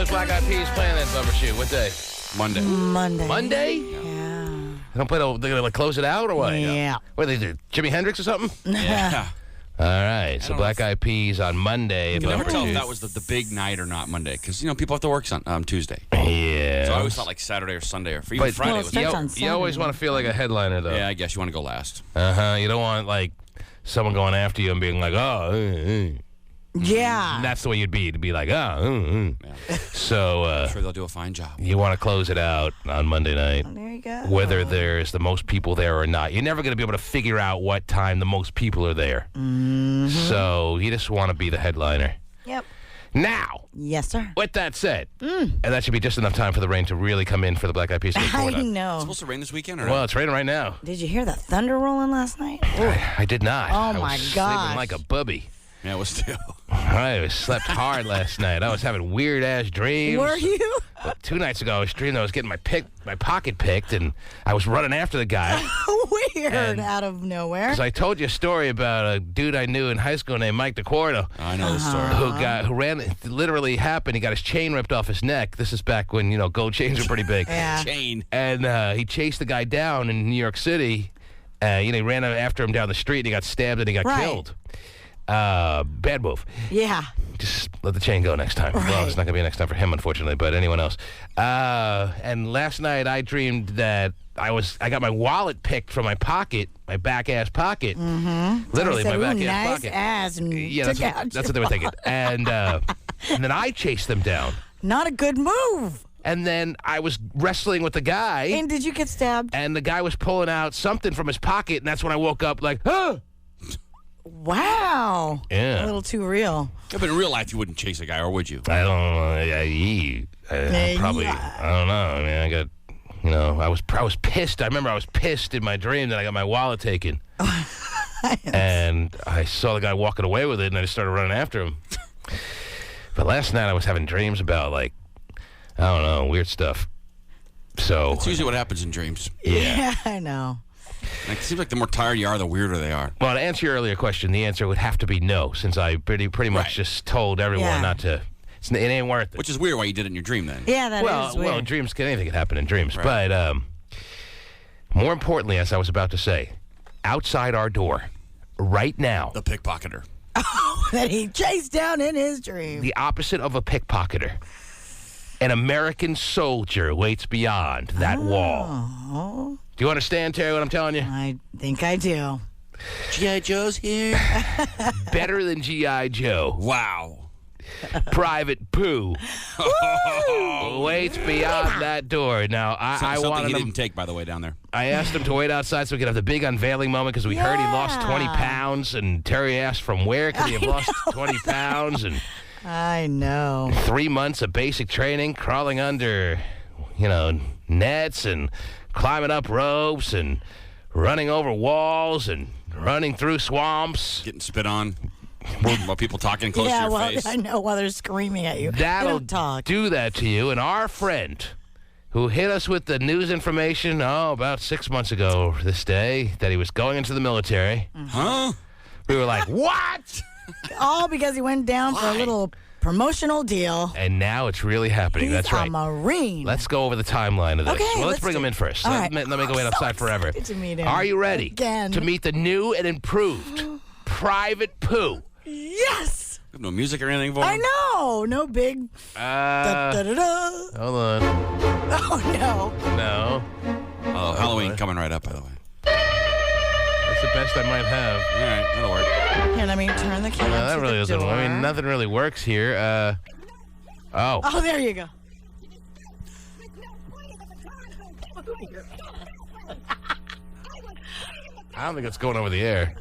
those Black Eyed Peas playing that bumper shoot? What day? Monday. Monday? Yeah. They don't play. They're gonna like close it out or what? Yeah. What do they do? Jimi Hendrix or something? Yeah. All right. So Black Eyed Peas on Monday. You can never bumper tell if shoot. that was the big night or not Monday, because people have to work on Tuesday. Yeah. So I always thought like Saturday or Sunday, or even But- Friday. Well, was it starts the- on You always Saturday. want to feel like a headliner, though. Yeah, I guess you want to go last. You don't want like someone going after you and being like, oh. Yeah. And that's the way you'd be. To be like, oh. Yeah. So I'm sure they'll do a fine job. you want to close it out on Monday night. There you go. Whether there's the most people there or not. You're never going to be able to figure out what time the most people are there. Mm-hmm. So you just want to be the headliner. Yep. Now, Yes, sir. with that said, and that should be just enough time for the rain to really come in for the Black Eyed Peas to I report on. It's know. supposed to rain this weekend, or Well, it's raining right now. Did you hear that thunder rolling last night? I did not. Oh, I was my sleeping gosh. like a bubby. Yeah, it was still. I slept hard last night. I was having weird-ass dreams. Were you? 2 nights ago, I was dreaming I was getting my pocket picked, and I was running after the guy. Weird. And- Out of nowhere. Because I told you a story about a dude I knew in high school named Mike DeQuarto, I know the story. who ran. It literally happened. He got his chain ripped off his neck. This is back when gold chains were pretty big. Yeah. Chain. And he chased the guy down in New York City. He ran after him down the street. And he got stabbed and he got Right. killed. Bad move. Yeah. Just let the chain go next time. Well, Right. it's not going to be next time for him, unfortunately, but anyone else. And last night I dreamed that I got my wallet picked from my pocket, my back-ass pocket. Mm-hmm. Literally, I said, my "Ooh, back-ass nice pocket. ass. And Yeah, took that's out what they were thinking. And then I chased them down. Not a good move. And then I was wrestling with the guy, And did you get stabbed? and the guy was pulling out something from his pocket, and that's when I woke up like, huh? Wow. Yeah. A little too real. Yeah, but in real life, you wouldn't chase a guy, or would you? I don't know. I probably. Yeah. I don't know. I mean, I got. I was pissed. I remember I was pissed in my dream that I got my wallet taken, and I saw the guy walking away with it, and I just started running after him. But last night I was having dreams about like, I don't know, weird stuff. So It's usually what happens in dreams. yeah. I know. Like, it seems like the more tired you are, the weirder they are. Well, to answer your earlier question, the answer would have to be no, since I pretty much Right. just told everyone Yeah. not to. It ain't worth it. Which is weird why you did it in your dream then. Yeah, that is weird. Well, dreams anything can happen in dreams. Right. But more importantly, as I was about to say, outside our door, right now, The pickpocketer. That he chased down in his dream. the opposite of a pickpocketer, an American soldier waits beyond that wall. Oh, Do you understand, Terry, what I'm telling you? I think I do. G.I. Joe's here. Better than G.I. Joe. Wow. Private Pooh waits beyond that door. Now, I Something wanted he him. didn't take, by the way, down there. I asked him to wait outside so we could have the big unveiling moment because we heard he lost Yeah. 20 pounds, and Terry asked from where could he have lost 20 pounds, and I know. 3 months of basic training, crawling under, nets and climbing up ropes and running over walls and running through swamps. Getting spit on. While people talking close to Yeah, your well, face. I know while they're screaming at you. They That'll don't talk. do that to you. And our friend who hit us with the news information, about 6 months ago this day, that he was going into the military. Huh? We were like, what? All because he went down for a Why? little promotional deal. And now it's really happening. He's That's a right. Marine. Let's go over the timeline of this. Okay, Well, let's let's bring do him it. in first. All Let right. me go I'm wait so outside forever. excited to meet him. Are you ready Again. to meet the new and improved Private Pooh? Yes! We have no music or anything for him? I know! No big... da-da-da. Hold on. Oh, no. No. Oh, Halloween coming right up, by the way. That's the best I might have. All right, that'll work. Here, let me turn the camera No, that to really the doesn't. door. I mean, nothing really works here. Oh, there you go. I don't think it's going over the air.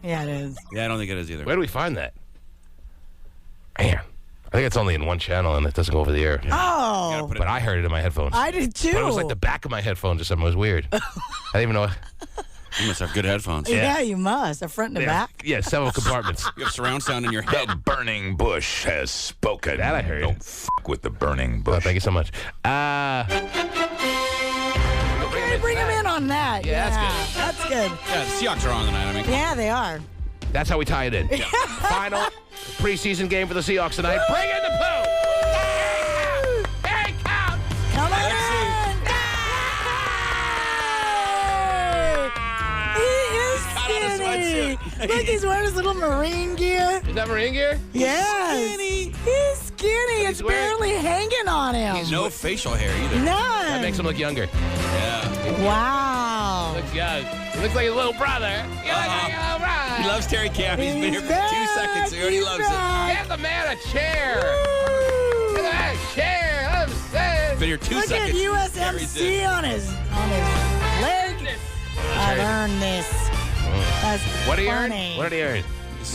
Yeah, it is. Yeah, I don't think it is either. Where do we find that? Man, I think it's only in one channel and it doesn't go over the air. Oh, Put it- But I heard it in my headphones. I did too. But it was like the back of my headphones or something. It was weird. I didn't even know. You must have good headphones. Yeah, you must. A front and a back. Yeah, several compartments. You have surround sound in your head. The burning bush has spoken. That I heard. Don't f*** with the burning Oh, bush. thank you so much. Okay, bring him in on that. Yeah, that's good. That's good. Yeah, the Seahawks are on tonight. I mean, Yeah, they are. That's how we tie it in. Final preseason game for the Seahawks tonight. Bring in the Pooh! Look, he's wearing his little Marine gear. Is that Marine gear? Yes. He's skinny. It's barely hanging on him. No facial hair either. None. That makes him look younger. Yeah. Wow. Looks young. He looks like his little brother. You look like your little brother. He loves Terry Camp. He's been here for 2 seconds. He already loves it. Give the man a chair. Give the man a chair. I'm Been here 2 Look seconds. at USMC on his leg. I've earned this. That's What did he funny. earn? What did he earn? The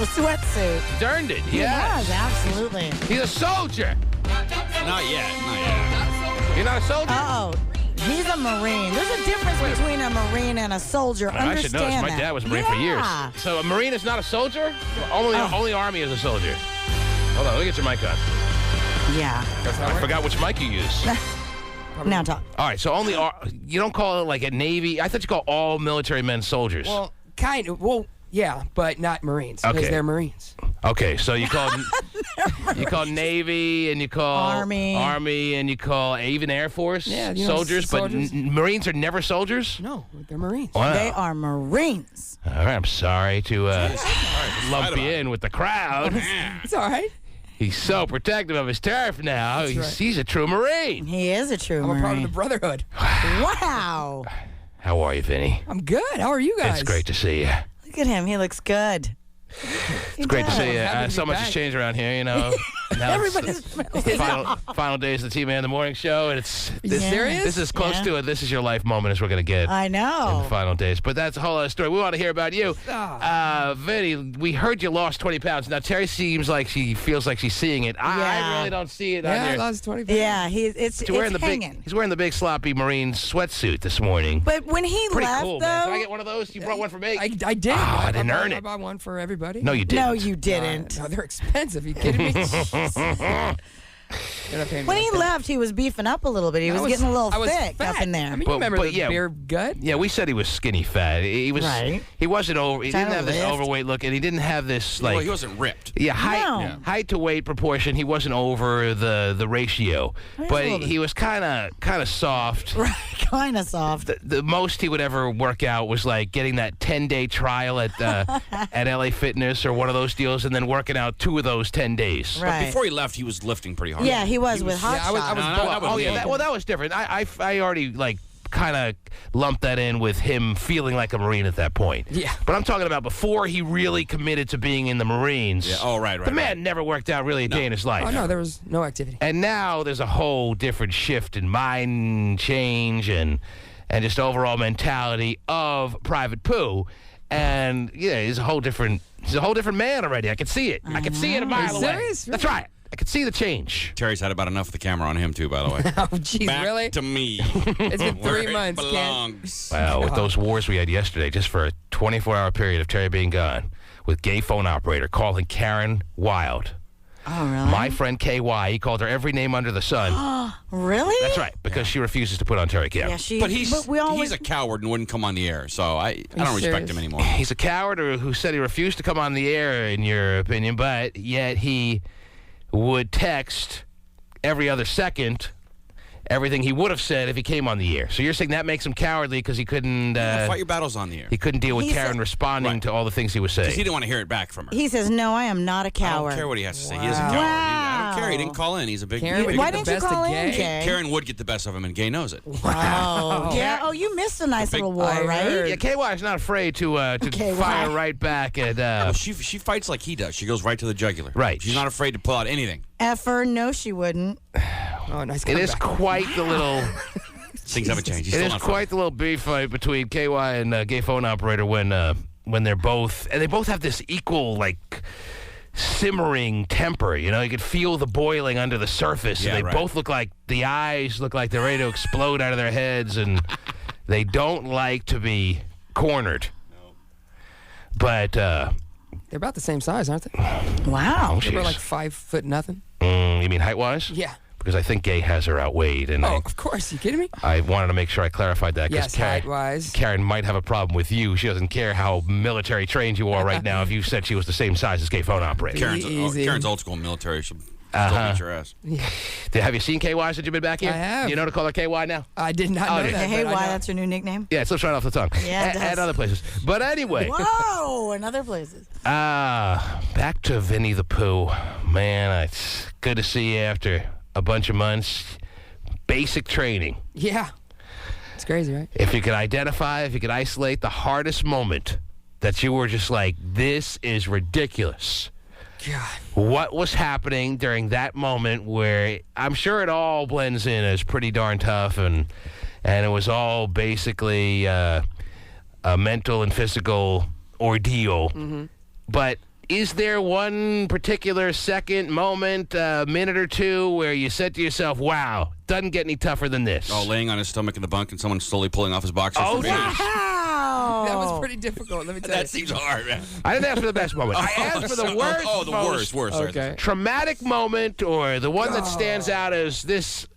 sweatsuit. He's earned it. He Yes. has, absolutely. He's a soldier. Not yet. Not yet. You're not a soldier? Uh-oh. He's a Marine. There's a difference between a Marine and a soldier. I should know this. My dad was a Marine for years. So a Marine is not a soldier? Only Army is a soldier. Hold on, let me get your mic on. Yeah. I forgot which mic you use. Now talk. All right, so you don't call it like a Navy. I thought you call all military men soldiers. Well, kind of. Well, yeah, but not Marines because Okay. they're Marines. Okay, so you call Navy and you call Army and you call even Air Force soldiers, but Marines are never soldiers? No, they're Marines. Wow. They are Marines. All right, I'm sorry to lump you in with the crowd. It's all right. He's so protective of his turf now. Right. He's a true Marine. He is a true I'm Marine. a part of the Brotherhood. Wow. How are you, Vinny? I'm good. How are you guys? It's great to see you. Look at him. He looks good. It's great to see you. Happy to So be much back. has changed around here, you know. Now Everybody's final days of the T-Man in the Morning Show, and it's You serious? this is close Yeah. to it. This is your life moment as we're going to get I in know. the final days. But that's a whole other story. We want to hear about you. Vinny, we heard you lost 20 pounds. Now, Terry seems like she feels like she's seeing it. I Yeah. really don't see it on Yeah, I there. lost 20 pounds. Yeah, it's hanging. He's wearing the big sloppy Marine sweatsuit this morning. But when he Pretty left, cool, though, man. Can I get one of those? You brought one for me? I did. I didn't earn I it. bought one for everybody. No, you didn't. no, you didn't. No, they're expensive. Are you kidding me? They're not paying me When he like that. left, he was beefing up a little bit. He was getting a little I was thick fat. up in there. I mean, you But- remember but the yeah. beer gut? Yeah, we said he was skinny fat. He was. Right. He wasn't over. He Trying didn't to have this lift. overweight look, and he didn't have this Well, like. he wasn't ripped. Yeah, No. height to weight proportion. He wasn't over the ratio, He's a but little bit- he was kind of soft. Right, kind of soft. The most he would ever work out was like getting that 10-day trial at at LA Fitness or one of those deals, and then working out 2 of those 10 days. Right. Before he left, he was lifting pretty hard. Yeah, he was with hot Yeah, I was shot. No, Well, that was different. I already like kind of lumped that in with him feeling like a Marine at that point. Yeah. But I'm talking about before he really committed to being in the Marines. Yeah. Oh, right. The man never worked out really a day in his life. Oh, no, there was no activity. And now there's a whole different shift in mind change and just overall mentality of Private Pooh. And yeah, he's a whole different man already. I can see it. I can see it a mile away. serious? That's right. I can see the change. Terry's had about enough of the camera on him, too, by the way. Oh, jeez, Back really? to me. It's been Where 3 it months, Ken. belongs. Wow, with those wars we had yesterday, just for a 24-hour period of Terry being gone, with gay phone operator calling Karen Wild. Oh, really? My friend KY, he called her every name under the sun. Really? That's right, because she refuses to put on Terry Camp. Yeah, she. But he's we always. a coward and wouldn't come on the air, so I don't respect serious? him anymore. He's a coward who said he refused to come on the air, in your opinion, but yet he would text every other second everything he would have said if he came on the air. So you're saying that makes him cowardly because he couldn't Fight your battles on the air. he couldn't deal with He Karen said- responding Right. to all the things he was Because he saying. didn't want to hear it back from her. He says, "No, I am not a I coward." don't care what he has to say. He is a coward. I don't care. He didn't call in. He's a big. Karen would big Why get the didn't you best call of in, Gay. Jay? Karen would get the best of him, and Gay knows it. Oh, yeah. Oh, you missed a nice big- little war, I right? heard. Yeah, KY is not afraid to KY. fire right back at Well, she fights like he does. She goes right to the jugular. Right. She's not afraid to pull out anything. Effer, no, she wouldn't. Oh, nice it is comeback. quite the little Things haven't changed. He's it still is not quite the little beef fight between KY and gay phone operator when they're both and they both have this equal like simmering temper. You know, you could feel the boiling under the surface. Yeah, and they right. both look like the eyes look like they're ready to explode out of their heads, and they don't like to be cornered. But They're about the same size, aren't they? Wow. They were jeez. like 5'0". You mean height wise? Yeah. Because I think Gay has her outweighed, and Oh, of course. You kidding me? I wanted to make sure I clarified that. 'Cause Yes, height-wise. Karen might have a problem with you. She doesn't care how military trained you are right now if you said she was the same size as gay phone operator. Karen's Easy. Karen's old school military. She'll Still beat your ass. Have you seen KY since you've been back here? I have. You know to call her KY now? I did not know yeah. that. Hey, but I why? know. That's your new nickname? Yeah, it slips right off the tongue. Yeah, it does. And other places. But anyway. Whoa, in other places. Back to Vinnie the Pooh. Man, it's good to see you after a bunch of months. Basic training. Yeah. It's crazy, right? If you could identify, if you could isolate the hardest moment that you were just like, this is ridiculous. God. What was happening during that moment where I'm sure it all blends in as pretty darn tough and it was all basically a mental and physical ordeal. Mm-hmm. But is there one particular second, moment, minute or two where you said to yourself, wow, doesn't get any tougher than this? Oh, laying on his stomach in the bunk and someone slowly pulling off his boxers. Oh, for me. yeah. Wow. That was pretty difficult, let me tell you. That seems hard, man. I didn't ask for the best moment. I asked for the worst, Oh, the most worst. Okay. traumatic moment or the one that stands out as this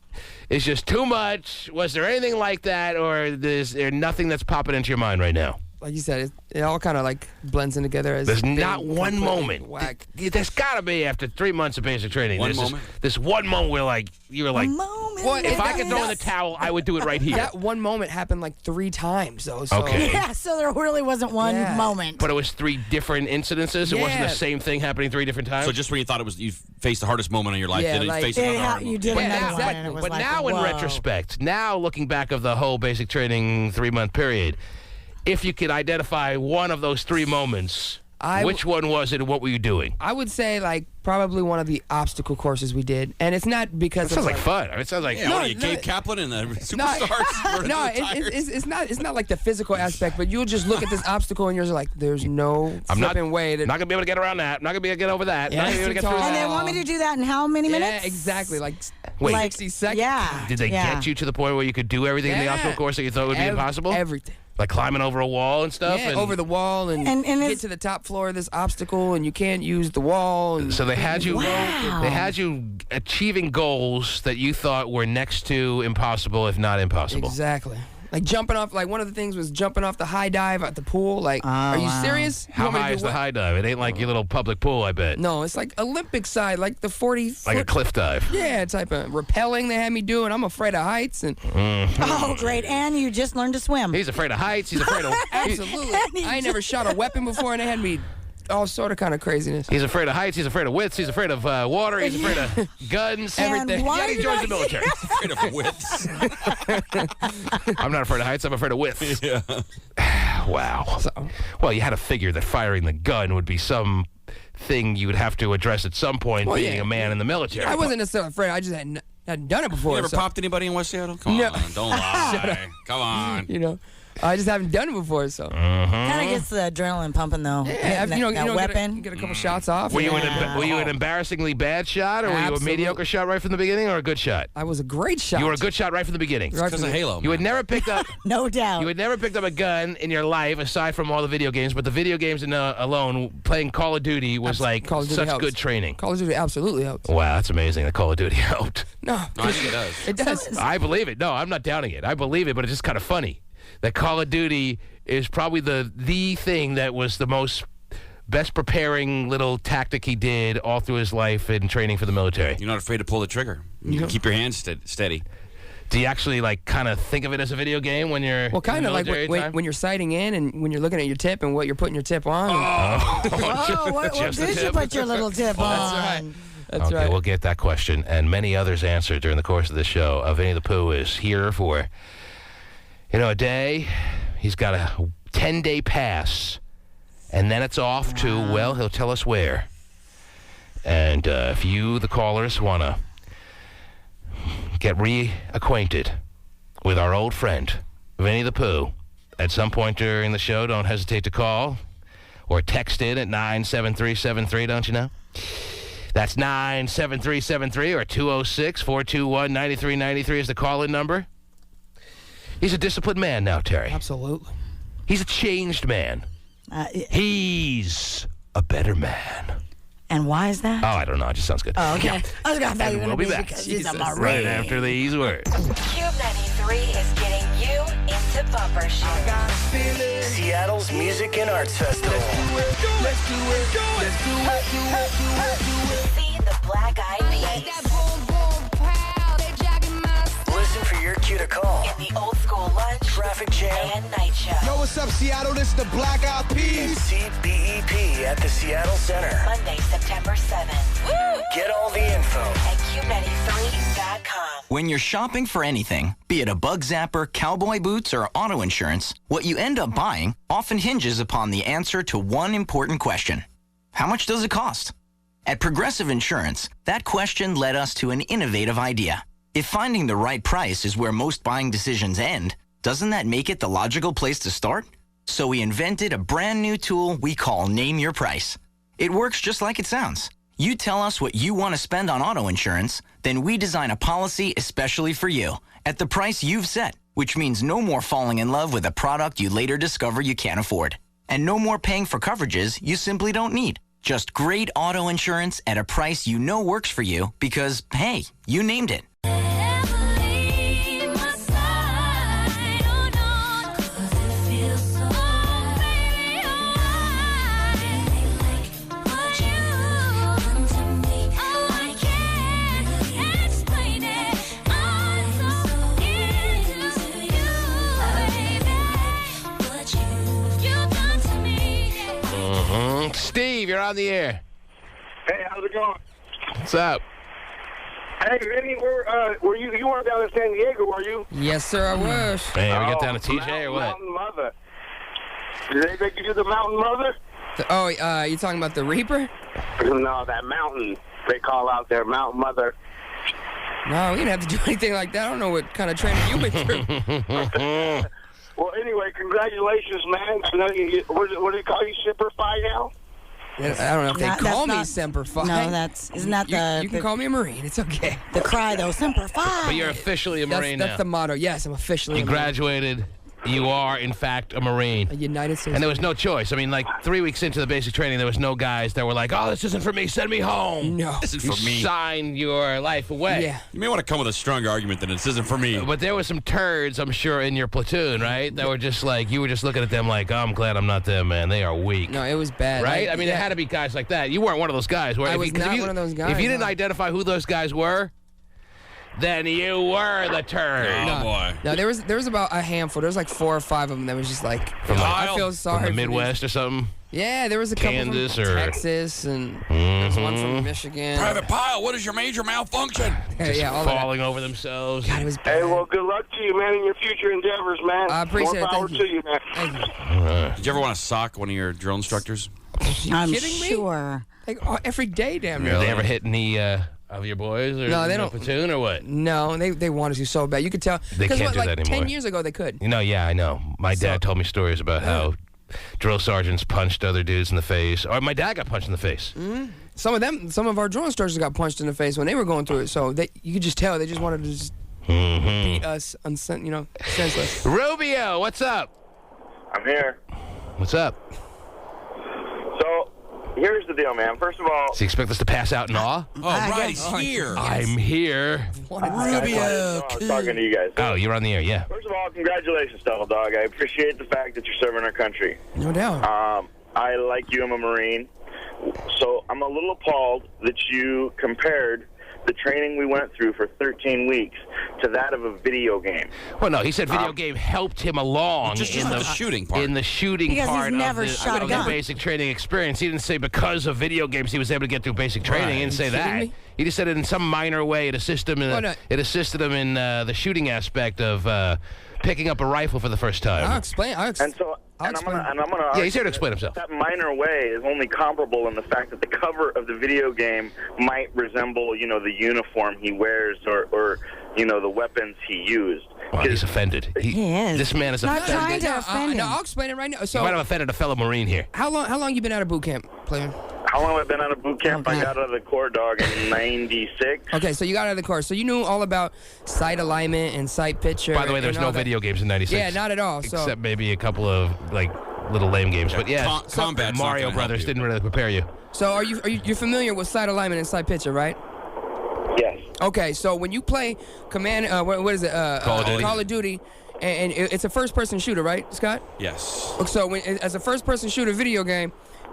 is just too much. Was there anything like that or is there nothing that's popping into your mind right now? Like you said, it all kind of like blends in together. As There's being not one completely moment. Whack. There's got to be after 3 months of basic training. One There's moment? This one moment where like you were like, Moment. What? if I could throw in the towel, I would do it right here. That one moment happened like 3 times, though. So. Okay. Yeah, so there really wasn't one Yeah. moment. But it was 3 different incidences. It wasn't Yeah. the same thing happening 3 different times. So just when you thought you faced the hardest moment in your life, Yeah, did like- you face another hard you moment? did But another now, one, and it was but like, now in whoa. retrospect, now looking back of the whole basic training 3-month period, if you could identify one of those 3 moments, which one was it and what were you doing? I would say like probably one of the obstacle courses we did, and it's not because It sounds like fun. I mean, it sounds like Yeah, what are you, Gabe Kaplan and the Superstars? No, it's not like the physical aspect, but you'll just look at this obstacle and you're just like, there's no flipping way that. Not gonna be able to get around that. I'm not gonna be able to get over that. Yeah, not gonna be able to get through And they that. want me to do that in how many minutes? Yeah, exactly. Like Wait. 60 seconds. Yeah. Did they get you to the point where you could do everything in the Yeah. obstacle course that you thought would be impossible? Everything. Like climbing over a wall and stuff? Yeah, and over the wall and And get it's- to the top floor of this obstacle, and you can't use the wall. And So they had you. Wow. They had you achieving goals that you thought were next to impossible, if not impossible. Exactly. Like jumping off. Like one of the things was jumping off the high dive at the pool. Like, are you wow. serious? You How want me to high do is the what? high dive? It ain't like your little public pool, I bet. No, it's like Olympic side, like the 40. Like a foot- cliff dive. Yeah, type of rappelling they had me do, and I'm afraid of heights. And Oh, great. And you just learned to swim. He's afraid of heights. He's afraid of. absolutely, I ain't never shot a weapon before, and they had me all sort of kind of craziness. He's afraid of heights. He's afraid of widths. He's afraid of water. He's afraid of guns. And Everything. why Yet he did joins I- the military. Afraid of widths. I'm not afraid of heights. I'm afraid of widths. Yeah. Wow. So, Well, you had to figure that firing the gun would be some thing you would have to address at some point, Well, being yeah. a man in the military. I wasn't necessarily afraid. I just hadn't done it before. You ever so, popped anybody in West Seattle? Come No. on, don't lie. Come on. You know, I just haven't done it before. So, Kind of gets the adrenaline pumping, though. yeah, Hitting you know, that you weapon. get a couple shots off. Were you, Yeah. were you an embarrassingly bad shot, or were you a Absolutely. mediocre shot right from the beginning, or a good shot? I was a great shot. You were a good shot right from the beginning. Right Because from of the- Halo. You had man. never picked up. No doubt. You had never picked up a gun in your life, aside from all the video games. But the video games alone, playing Call of Duty was like Call of Duty such helps. good training. Call of Duty absolutely helps. Wow, that's amazing. The Call of Duty helped. No, No, I think it does. it does. I believe it. No, I'm not doubting it. I believe it, but it's just kind of funny that Call of Duty is probably the thing that was the most best preparing little tactic he did all through his life in training for the military. You're not afraid to pull the trigger. You keep your hands steady. Do you actually like kind of think of it as a video game when you're Well, kind in of like military time? when you're sighting in and when you're looking at your tip and what you're putting your tip on. Oh, what Just the did you tip? put your little tip on? That's right. That's Okay, right. we'll get that question and many others answered during the course of this show. Vinnie the Pooh is here for, a day. He's got a 10-day pass, and then it's off to, well, he'll tell us where. And if you, the callers, want to get reacquainted with our old friend, Vinnie the Pooh, at some point during the show, don't hesitate to call or text in at 97373, don't you know? That's 97373 or 206-421-9393 is the call-in number. He's a disciplined man now, Terry. Absolutely. He's a changed man. He's a better man. And why is that? Oh, I don't know. It just sounds good. Oh, okay. I was going to thought you were We'll going be to be back. because he's a Marine. Right after these words. KUBE 93 is getting you into bumper shoes. Seattle's Music and Arts Festival. See the Black Eyed Peas. Listen for your cue to call In the Old School Lunch, Traffic Jam and Night Show. Yo, what's up, Seattle? This is the Black Eyed and Peas. CBEP at the Seattle Center. Monday, September 7th. Woo! Get all the info. At KUBE93.com. When you're shopping for anything, be it a bug zapper, cowboy boots, or auto insurance, what you end up buying often hinges upon the answer to one important question. How much does it cost? At Progressive Insurance, that question led us to an innovative idea. If finding the right price is where most buying decisions end, doesn't that make it the logical place to start? So we invented a brand new tool we call Name Your Price. It works just like it sounds. You tell us what you want to spend on auto insurance, then we design a policy especially for you at the price you've set, which means no more falling in love with a product you later discover you can't afford. And no more paying for coverages you simply don't need. Just great auto insurance at a price you know works for you because, hey, you named it. Steve, you're on the air. Hey, how's it going? What's up? Hey, Vinnie, were you weren't down in San Diego, were you? Yes, sir, I was. Man, we got down to TJ or what? Mountain Mother. Did they make you do the Mountain Mother? You talking about the Reaper? No, that mountain they call out there, Mountain Mother. No, we didn't have to do anything like that. I don't know what kind of training you've been through. Well, anyway, congratulations, man. What do they call you, Shipper Fi now? I don't know if they call me not, Semper Fi. No, isn't that the... You can call me a Marine. It's okay. The cry, though, Semper Fi. But you're officially a Marine That's now. the motto. Yes, I'm officially You a Marine. graduated. You are, in fact, a Marine. A United States. And there was no choice. I mean, like 3 weeks into the basic training, there was no guys that were like, "Oh, this isn't for me. Send me home." No. This is You for me. signed your life away. Yeah. You may want to come with a stronger argument than this isn't for me. But there were some turds, I'm sure, in your platoon, right? That were just like, you were just looking at them like, "Oh, I'm glad I'm not them, man. They are weak." No, it was bad. Right? I mean, there had to be guys like that. You weren't one of those guys. Where I if was you, 'cause not if you- one of those guys, If you didn't no. identify who those guys were, then you were the turd. Oh, boy. No, there was about a handful. There was like 4 or 5 of them that was just like, From I like- feel sorry From the for these- Midwest or something. Yeah, there was a couple Kansas from or- Texas, and there's one from Michigan. Private Pile, what is your major malfunction? Yeah, all of that. Falling over themselves. God, it was bad. Hey, well, good luck to you, man, in your future endeavors, man. I appreciate More it. power Thank to you. you, man. Thank you. Did you ever want to sock one of your drill instructors? I'm kidding me? sure. Like every day, damn near. Did they ever hit any of your boys or No, they in the don't. platoon or what? No, they wanted to so bad. You could tell. They can't do like that anymore. 10 years ago, they could. You know, yeah, I know. My dad told me stories about how drill sergeants punched other dudes in the face. Or my dad got punched in the face. Some of our drill instructors got punched in the face when they were going through it. So you could just tell they just wanted to just beat us, senseless. Rubio, what's up? I'm here. What's up? So, here's the deal, man. First of all, Does he expect us to pass out in awe? Oh, right, he's here. I'm here. Rubio. I was talking to you guys. Oh, you're on the air, yeah. First of all, congratulations, Double Dog. I appreciate the fact that you're serving our country. No doubt. I, like you, I'm a Marine. So I'm a little appalled that you compared the training we went through for 13 weeks to that of a video game. Well, no, he said video game helped him along Just in the shooting part. In the shooting Because he's part never of, shot a of the gun. basic training experience. He didn't say because of video games he was able to get through basic training. He didn't say You kidding that. me? He just said it in some minor way. It assisted him in, no. it assisted him in the shooting aspect of picking up a rifle for the first time. I'll explain. And so, I'll and I'm explain. gonna Yeah, he's here to explain himself. That minor way is only comparable in the fact that the cover of the video game might resemble, the uniform he wears or the weapons he used. Wow, he's offended. He is. This man is Not offended. trying to offend No, him. I'll explain it right now. You So, might have offended a fellow Marine here. how long you been out of boot camp, player? How long have I been out of boot camp? Okay. I got out of the Corps, dog, in 96. Okay, so you got out of the course. So you knew all about sight alignment and sight picture. By the way, there was and no all that. video games in '96. Yeah, not at all. So Except maybe a couple of little lame games. But yeah, Combat's not Mario gonna help Brothers you. didn't really prepare you. So are you familiar with sight alignment and sight picture, right? Yes. Okay, so when you play Command, what is it? Call of Duty. Call of Duty, and it's a first-person shooter, right, Scott? Yes. So as a first-person shooter video game,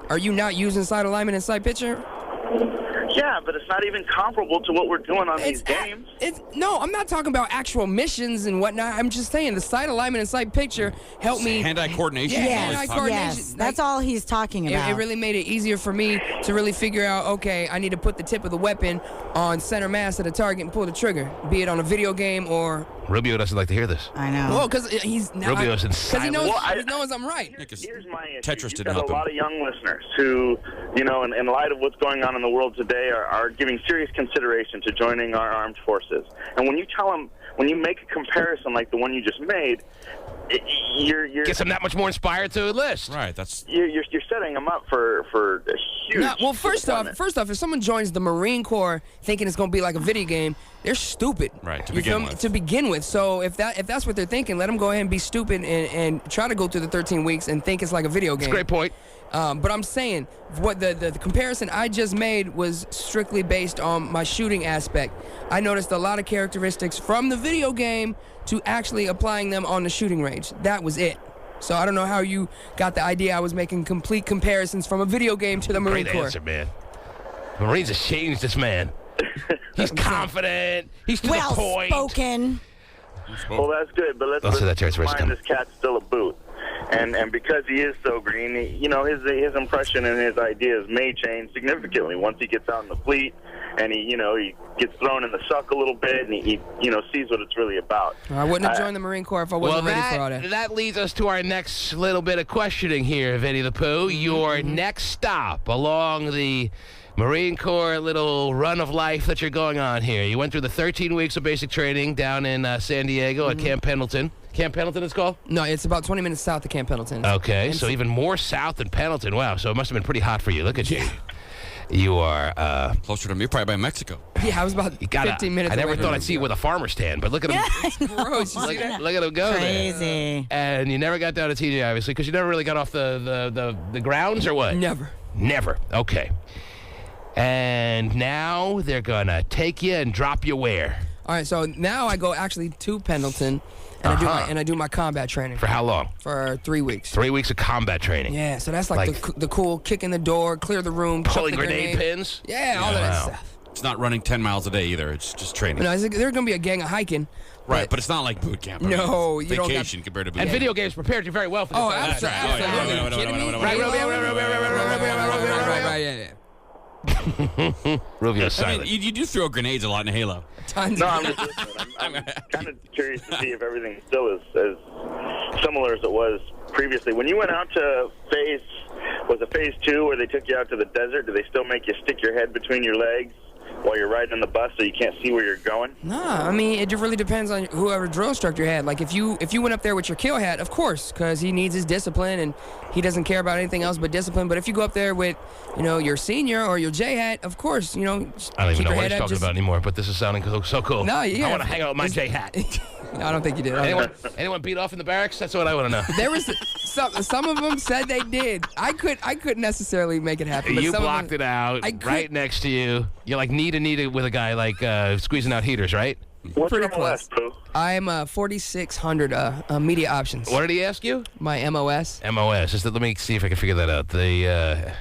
are you not using sight alignment and sight picture? Yeah, but it's not even comparable to what we're doing on these games. No, I'm not talking about actual missions and whatnot. I'm just saying the sight alignment and sight picture helped me. Hand-eye coordination. Yeah, Yes, hand-eye coordination. yes. That's all he's talking about. It really made it easier for me to really figure out, okay, I need to put the tip of the weapon on center mass of the target and pull the trigger, be it on a video game or... Rubio doesn't like to hear this. I know. Well, because he's... Rubio's in Because he knows, silence. he knows I'm right. Here's my issue. Tetris You've didn't got help a him. lot of young listeners who, in light of what's going on in the world today, are giving serious consideration to joining our armed forces. And when you tell them, when you make a comparison like the one you just made, you're Gets them that much more inspired to enlist. Right, that's... You're setting them up for a huge... No, well, first off, disappointment. if someone joins the Marine Corps thinking it's going to be like a video game, they're stupid. Right, to You begin feel me? with. To begin with. So if that's what they're thinking, let them go ahead and be stupid and try to go through the 13 weeks and think it's like a video game. That's a great point. But I'm saying what the comparison I just made was strictly based on my shooting aspect. I noticed a lot of characteristics from the video game to actually applying them on the shooting range. That was it. So I don't know how you got the idea I was making complete comparisons from a video game to the Marine Great Corps. answer, man. The Marines have changed this man. He's confident. He's to the point. Well spoken. Well, that's good, but let's say that, Terrence, where's it find coming? this cat's still a boot. And because he is so green, his impression and his ideas may change significantly once he gets out in the fleet and he gets thrown in the suck a little bit and he sees what it's really about. I wouldn't have joined the Marine Corps if I wasn't ready for all that. That leads us to our next little bit of questioning here, Vinnie the Pooh. Your next stop along the Marine Corps little run of life that you're going on here. You went through the 13 weeks of basic training down in San Diego at Camp Pendleton. Camp Pendleton it's called? No, it's about 20 minutes south of Camp Pendleton. Okay, so even more south than Pendleton. Wow, so it must have been pretty hot for you. Look at you. You are... Closer to me, probably by Mexico. Yeah, I was about 15 minutes I never away thought from I'd see you with a farmer stand, but look at him. Gross, you see that? Look at him go there. Crazy. And you never got down to TJ, obviously, because you never really got off the grounds, or what? Never. Never. Okay. And now they're going to take you and drop you where? All right, so now I go actually to Pendleton, and I do my combat training. For how long? For 3 weeks. 3 weeks of combat training. Yeah, so that's like the cool kick in the door, clear the room, chuck Pulling the grenade pins? Yeah, all of that Wow. stuff. It's not running 10 miles a day either. It's just training. No, there's going to be a gang of hiking. Right, but it's not like boot camp. I mean, No, it's you don't got- vacation compared to boot And camp. video games prepared you very well for this. Oh, That's right. Oh, yeah. absolutely. Right, Are you kidding me? Right, Yeah. Rubio's I mean, silent. you do throw grenades a lot in Halo. Tons No, of I'm just listening. I'm kind of curious to see if everything still is as similar as it was previously. When you went out to phase 2 where they took you out to the desert, do they still make you stick your head between your legs while you're riding on the bus so you can't see where you're going? Nah, I mean, it really depends on whoever drill instructor you had. Like, if you went up there with your kill hat, of course, because he needs his discipline and he doesn't care about anything else but discipline. But if you go up there with, your senior or your J hat, of course, I don't even keep know your what head he's up. talking about anymore, but this is sounding so cool. No, yeah. I want to hang out with my J hat. No, I don't think you did. Anyone beat off in the barracks? That's what I want to know. There was some of them said they did. I couldn't necessarily make it happen. But You some of blocked them, it out I could- right next to you. You're like knee to knee with a guy like squeezing out heaters, right? What's Pretty your MOS, Pooh? I'm 4600 media options. What did he ask you? My MOS. MOS. Let me see if I can figure that out.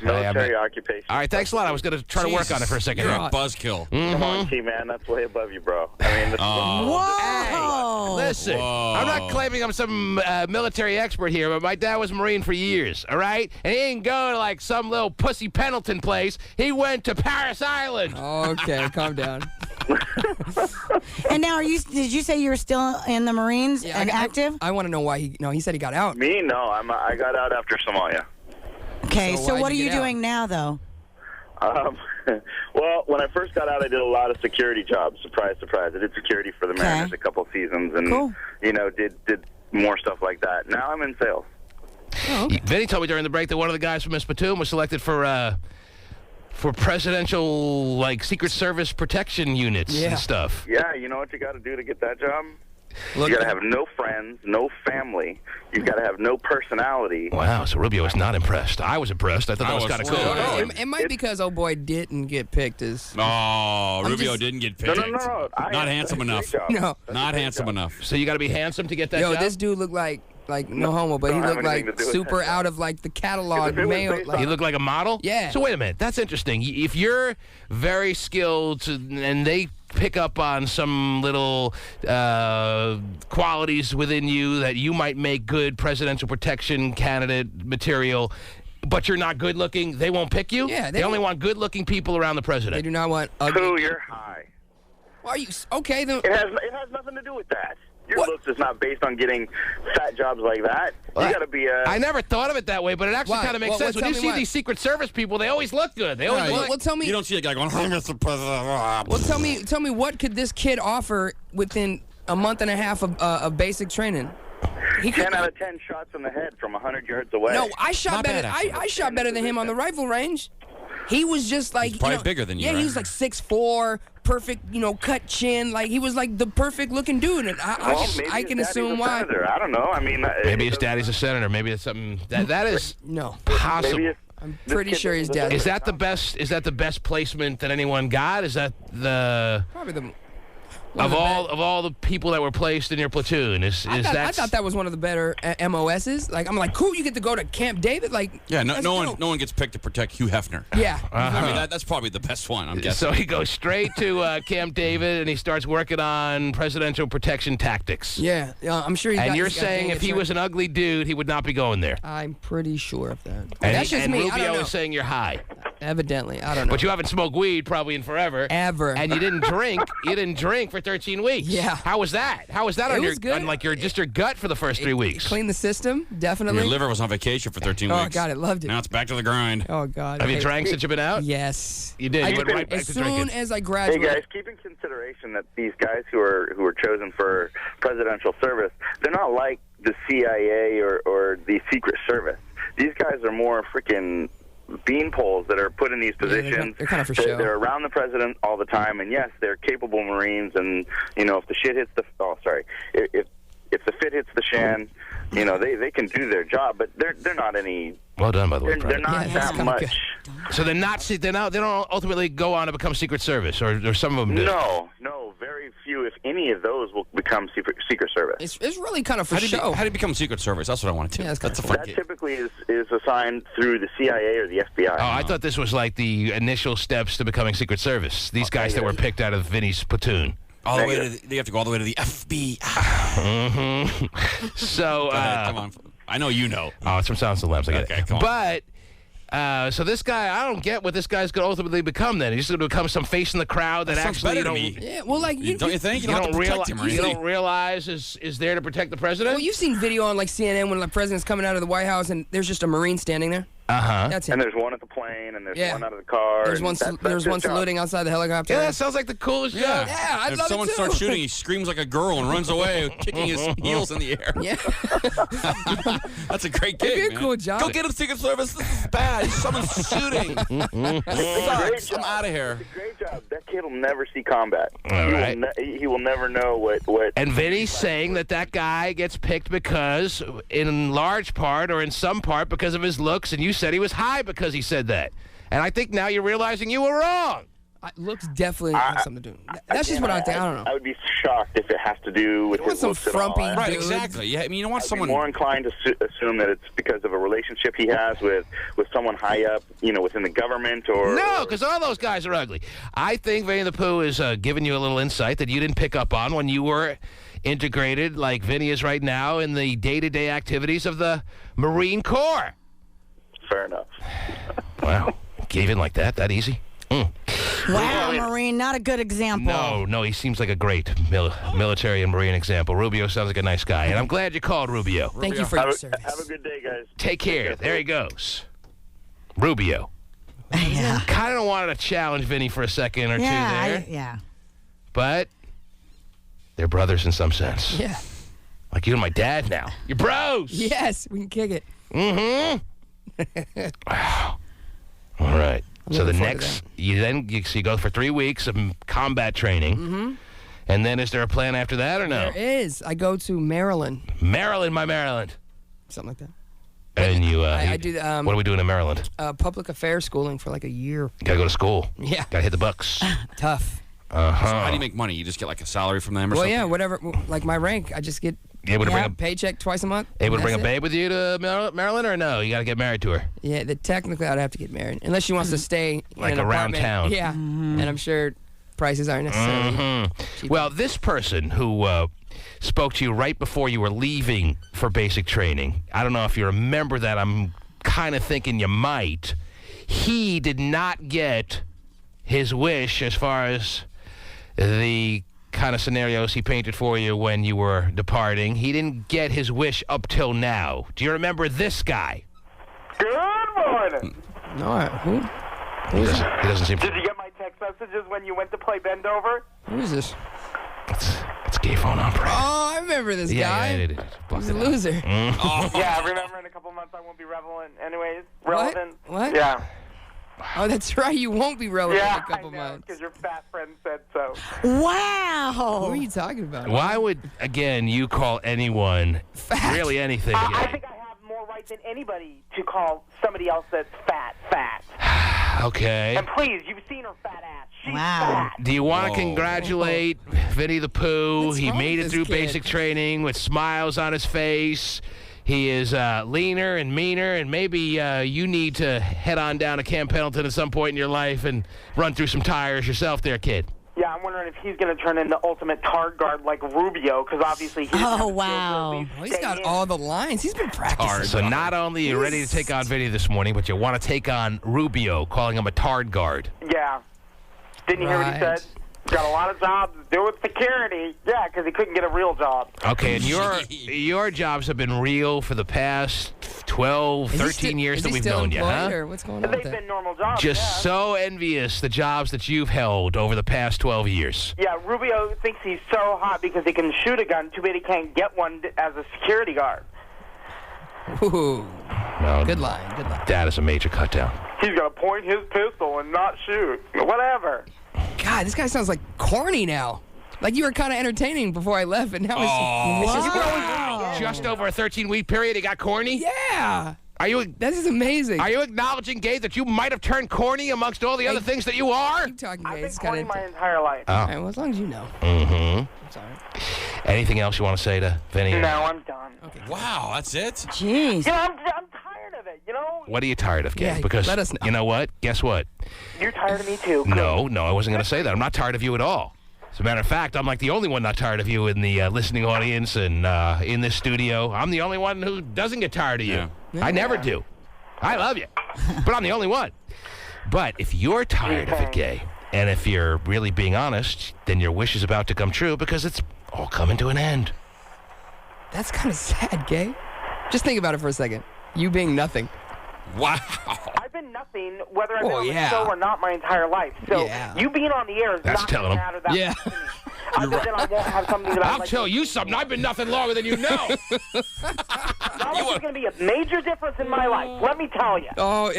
Military occupation. All right, thanks a lot. I was going to try to work on it for a second. You're here. a buzzkill. Come on, T-Man. That's way above you, bro. I mean, this Whoa. Listen, I'm not claiming I'm some military expert here, but my dad was a Marine for years, all right? And he didn't go to like some little pussy Pendleton place. He went to Paris Island. Okay, calm down. And now, did you say you're still in the Marines and active? I want to know why he said he got out. Me? No, I got out after Somalia. Okay, So so why'd what are you you get out? doing now, though? Well, when I first got out, I did a lot of security jobs. Surprise, surprise. I did security for the Mariners a couple seasons and, Cool. did more stuff like that. Now I'm in sales. Vinny told me during the break that one of the guys from Miss Platoon was selected for presidential, like, Secret Service protection units and stuff. Yeah, you know what you got to do to get that job? Look, you got to have no friends, no family. You've got to have no personality. Wow, so Rubio was not impressed. I was impressed. I thought that was kind of cool. It might be because old boy didn't get picked as. Oh, Rubio just- didn't get picked. No. Not handsome enough. No. Not handsome enough. So you got to be handsome to get that Yo, job? this dude looked like like no homo, but he don't have looked anything like to do with super that. out of like the catalog If it was male. based Like, He looked like a model? Yeah. So wait a minute. That's interesting. If you're very skilled and they pick up on some little qualities within you that you might make good presidential protection candidate material, but you're not good looking, they won't pick you? Yeah, They only want good looking people around the they president. do not want ugly. Pooh, you're high. Why are you okay? Then It has nothing to do with that. Your What? looks is not based on getting fat jobs like that. Well, You got to be a. I never thought of it that way, but it actually Why? kind of makes Well, sense. well, When you tell me see why. these Secret Service people, they always look good. They always look. well, tell me. You don't see a guy going, "Hi, Mr. President." Well, tell me what could this kid offer within a month and a half of basic training? He could, 10 out of 10 shots in the head from 100 yards away. No, I shot Not better. bad, actually. I shot better than him on the rifle range. He was just like He's probably bigger than you, Yeah, he right? was like 6'4", perfect, cut chin. Like he was like the perfect looking dude, and Well, maybe I his can daddy's assume a why. senator. I don't know. I mean, Maybe his daddy's a senator. Maybe it's something that is No, possible. Maybe I'm this pretty kid sure his doesn't- dad. Is that the best? Is that the best placement that anyone got? Is that the Probably the of all the people that were placed in your platoon? I thought that was one of the better MOSs. Like I'm like, cool, you get to go to Camp David. Like Yeah, that's no dope. one gets picked to protect Hugh Hefner. Yeah. I mean, that's probably the best one, I'm guessing. So he goes straight to Camp David and he starts working on presidential protection tactics. Yeah, I'm sure. And you're saying if he was an ugly dude, he would not be going there. I'm pretty sure of that. And, That's just me. I don't Rubio know. is saying you're high. Evidently, I don't know. But you haven't smoked weed probably in forever. Ever. And you didn't drink. You didn't drink for 13 weeks. Yeah. How was that? How was that It on was good. on like your just your gut for the first 3 weeks? Clean the system, definitely. Your liver was on vacation for 13 Oh, weeks. God, I loved it. Now it's back to the grind. Oh God. Have you Okay. drank since you've been out? Yes. You did. I You went did. right back as to soon drinking. as I Hey graduated. guys, keep in consideration that these guys who are chosen for presidential service, they're not like the CIA or the Secret Service. These guys are more freaking beanpoles that are put in these positions. they're kind of for show. They're around the president all the time, and yes, they're capable Marines. And if the shit hits the if the fit hits the shan, they can do their job, but they're not any. Well done, by the way. They're not Yeah, that's that kinda much. good. So they're not. They don't ultimately go on to become Secret Service, or some of them do. No, very few, if any of those, will become Secret Service. It's really kind of for How did show. you become Secret Service? That's what I want to do. Yeah, that's That's a kinda fun That gig. typically is assigned through the CIA or the FBI. Oh, I thought this was like the initial steps to becoming Secret Service. These guys that were picked out of Vinnie's platoon. All the way to they have to go all the way to the FBI. So, Go ahead, come on. I know you know. oh, it's from Silence of the Lambs. I get Okay, it. come on. But. So this guy, I don't get what this guy's going to ultimately become. Then he's going to become some face in the crowd that sounds actually better you to don't. me. Yeah, well, like Don't you think? You don't have to protect him or you anything. don't realize is there to protect the president. Well, you've seen video on like CNN when the president's coming out of the White House and there's just a Marine standing there. Uh-huh. That's him. And there's one at the plane, and there's Yeah. one out of the car. There's and one. that's There's his one job. saluting outside the helicopter. Yeah, that sounds like the coolest job. Yeah, I'd if love someone it too. starts shooting, he screams like a girl and runs away, kicking his heels in the air. Yeah. That's a great gig, It'd be a man. cool job. Go get him, Secret Service. This is bad. Someone's shooting. Sucks. I'm out of here. It's a great job. That kid will never see combat. All right. He will never know what. And Vinny's saying that guy gets picked because, in large part or in some part, because of his looks, and you said he was high because he said that. And I think now you're realizing you were wrong. Looks definitely has something to do. That's just what I think. I don't know. I would be shocked if it has to do with You want his some looks at all. frumpy I'd Right, dude. exactly. Yeah, I mean, you don't want be someone. more inclined to assume that it's because of a relationship he has with someone high up, within the government or. No, because all those guys are ugly. I think Vinnie the Pooh is giving you a little insight that you didn't pick up on when you were integrated, like Vinnie is right now, in the day-to-day activities of the Marine Corps. Fair enough. Wow. Gave in like that easy? Wow, Marine, not a good example. No, he seems like a great military and Marine example. Rubio sounds like a nice guy, and I'm glad you called, Rubio. Thank you for your service. Have a good day, guys. Take care. There he goes. Rubio. Yeah. Kind of wanted to challenge Vinny for a second or two there, Yeah. but they're brothers in some sense. Yeah. Like you and my dad now. You're bros. Yes, we can kick it. Mm-hmm. Wow. All right. So the looking forward next, you go for 3 weeks of combat training. Mm-hmm. And then is there a plan after that or no? There is. I go to Maryland. Maryland, my Maryland. Something like that. And you, I do the, what are we doing in Maryland? Public affairs schooling for like a year. Gotta go to school. Yeah. Gotta hit the bucks. Tough. Uh-huh. How do you make money? You just get like a salary from them or Well, something? yeah, whatever. Like my rank, I just get Able to bring a paycheck twice a month. Able to bring a That's it. babe with you to Maryland, or no? You got to get married to her. Yeah, technically I'd have to get married. Unless she wants to stay Like in an around apartment. town. Yeah, and I'm sure prices aren't necessarily cheap. Well, this person who spoke to you right before you were leaving for basic training, I don't know if you remember that. I'm kind of thinking you might. He did not get his wish as far as the kind of scenarios he painted for you when you were departing. He didn't get his wish up till now. Do you remember this guy? Good morning. No, who? He doesn't seem to. Did you get my text messages when you went to play Bend Over? Who is this? It's gay phone operator. Oh, I remember this guy. Yeah, He's a loser. Yeah, remember in a couple months I won't be relevant anyways. Relevant. What? Yeah. Oh, that's right. You won't be relevant Yeah, in a couple I know, months. because your fat friend said so. Wow. Who are you talking about? Why would, again, you call anyone really anything I gay? think I have more right than anybody to call somebody else that's fat. Okay. And please, you've seen her fat ass. She's Wow. fat. Do you want to congratulate Vinnie the Pooh? What's He wrong made with it through this kid? basic training with smiles on his face. He is leaner and meaner, and maybe you need to head on down to Camp Pendleton at some point in your life and run through some tires yourself there, kid. Yeah, I'm wondering if he's going to turn into ultimate tard guard like Rubio, because obviously he's Oh, wow. Oh, he's got all the lines. He's been practicing. So not only are you ready to take on Vinnie this morning, but you want to take on Rubio, calling him a tard guard. Yeah. Didn't you hear what he Right. said? Got a lot of jobs to do with security. Yeah, because he couldn't get a real job. Okay, and your jobs have been real for the past 12, 13 years that we've known you, huh? Or what's going on They've with that? been normal jobs. Just yeah. so envious the jobs that you've held over the past 12 years. Yeah, Rubio thinks he's so hot because he can shoot a gun. Too bad he can't get one as a security guard. Ooh, No, good line. Good line. that is a major cut down. He's going to point his pistol and not shoot. Whatever. God, this guy sounds like corny now. Like you were kind of entertaining before I left, and now it's just Just over a 13-week period, he got corny? yeah. Are you This is amazing. are you acknowledging, Gabe, that you might have turned corny amongst all the other things that you are? Keep talking, I've guys. been It's kind corny of. my entire life. All right, well, as long as you know. Mm-hmm. I'm sorry. Anything else you want to say to Vinnie? No, I'm done. Okay. Wow, that's it? Jeez. You know, I'm tired of it, you know? What are you tired of, Gabe? Yeah, Because let us know. you know what? Guess what? You're tired of me, too. No, I wasn't going to say that. I'm not tired of you at all. As a matter of fact, I'm like the only one not tired of you in the listening audience and in this studio. I'm the only one who doesn't get tired of you. Yeah. I never do. I love you, but I'm the only one. But if you're tired of it, Gay, and if you're really being honest, then your wish is about to come true because it's all coming to an end. That's kind of sad, Gay. Just think about it for a second. You being nothing. Wow. I've been nothing, whether I've been on the yeah. show or not, my entire life. So Yeah. you being on the air is That's not telling going him. to matter that Yeah. much to me. Other than I won't have something that I'll like tell you something. I've been nothing longer than you know. Knowledge is going to be a major difference in my life. Let me tell you. Oh,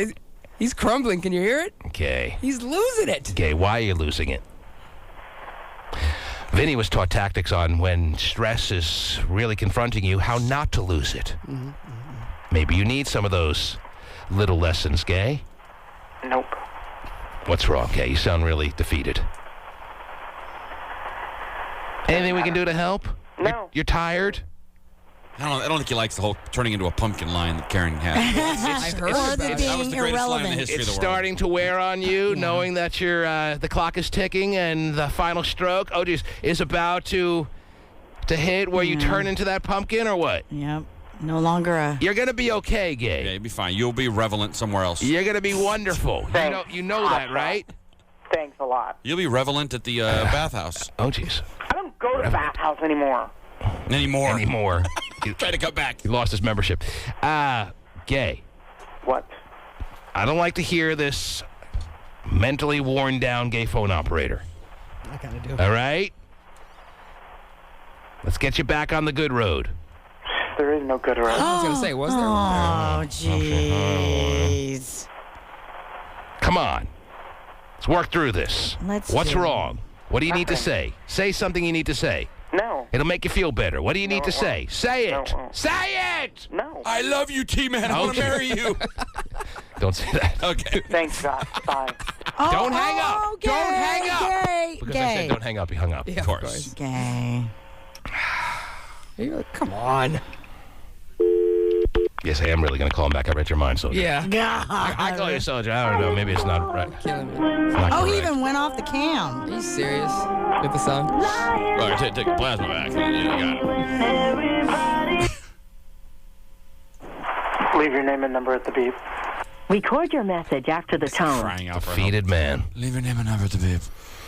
he's crumbling. Can you hear it? Okay. He's losing it. Okay, why are you losing it? Vinnie was taught tactics on when stress is really confronting you, how not to lose it. Maybe you need some of those little lessons, Gay. Nope. What's wrong, Gay? You sound really defeated. Anything we can do to help? No. You're tired? I don't think he likes the whole turning into a pumpkin line that Karen had. I heard Or about the it. That was the being greatest line in the irrelevant. history It's of the world. starting to wear on you, knowing that the clock is ticking and the final stroke, oh geez, is about to hit where you turn into that pumpkin or what? Yep. No longer a. You're going to be okay, Gay. Yeah, you'll be fine. You'll be relevant somewhere else. You're going to be wonderful. Thanks. You know that, right? Thanks a lot. You'll be relevant at the bathhouse. Oh, jeez. I don't go to the bathhouse anymore. Anymore. Try to cut back. He lost his membership. Gay. What? I don't like to hear this mentally worn down gay phone operator. I kind of do. All right? Let's get you back on the good road. There is no good road. I was going to say, was there? Oh, jeez. Come on. Let's work through this. Let's What's do it. wrong? What do you need to Nothing. say? Say something you need to say. No. It'll make you feel better. What do you need to it say? won't. Say No, it. it won't. Say it. No. I love you, T-Man. I want to Okay. marry you. Don't say that. Okay. Thanks, God. Bye. Don't hang up. Oh, Don't hang up. Gay. Because I said don't hang up. He hung up. Yeah, Of course. Gay. You're like, come on. Yes, I am really going to call him back. I read your mind, soldier. Yeah. I call you soldier. I don't know. Maybe it's not right. Killing me. It's not Oh, he correct. even went off the cam. Are you serious with the song? Right, take a plasma back. Yeah, you got it. Leave your name and number at the beep. Record your message after the tone. Crying out for help. Defeated man. Leave your name and number at the beep.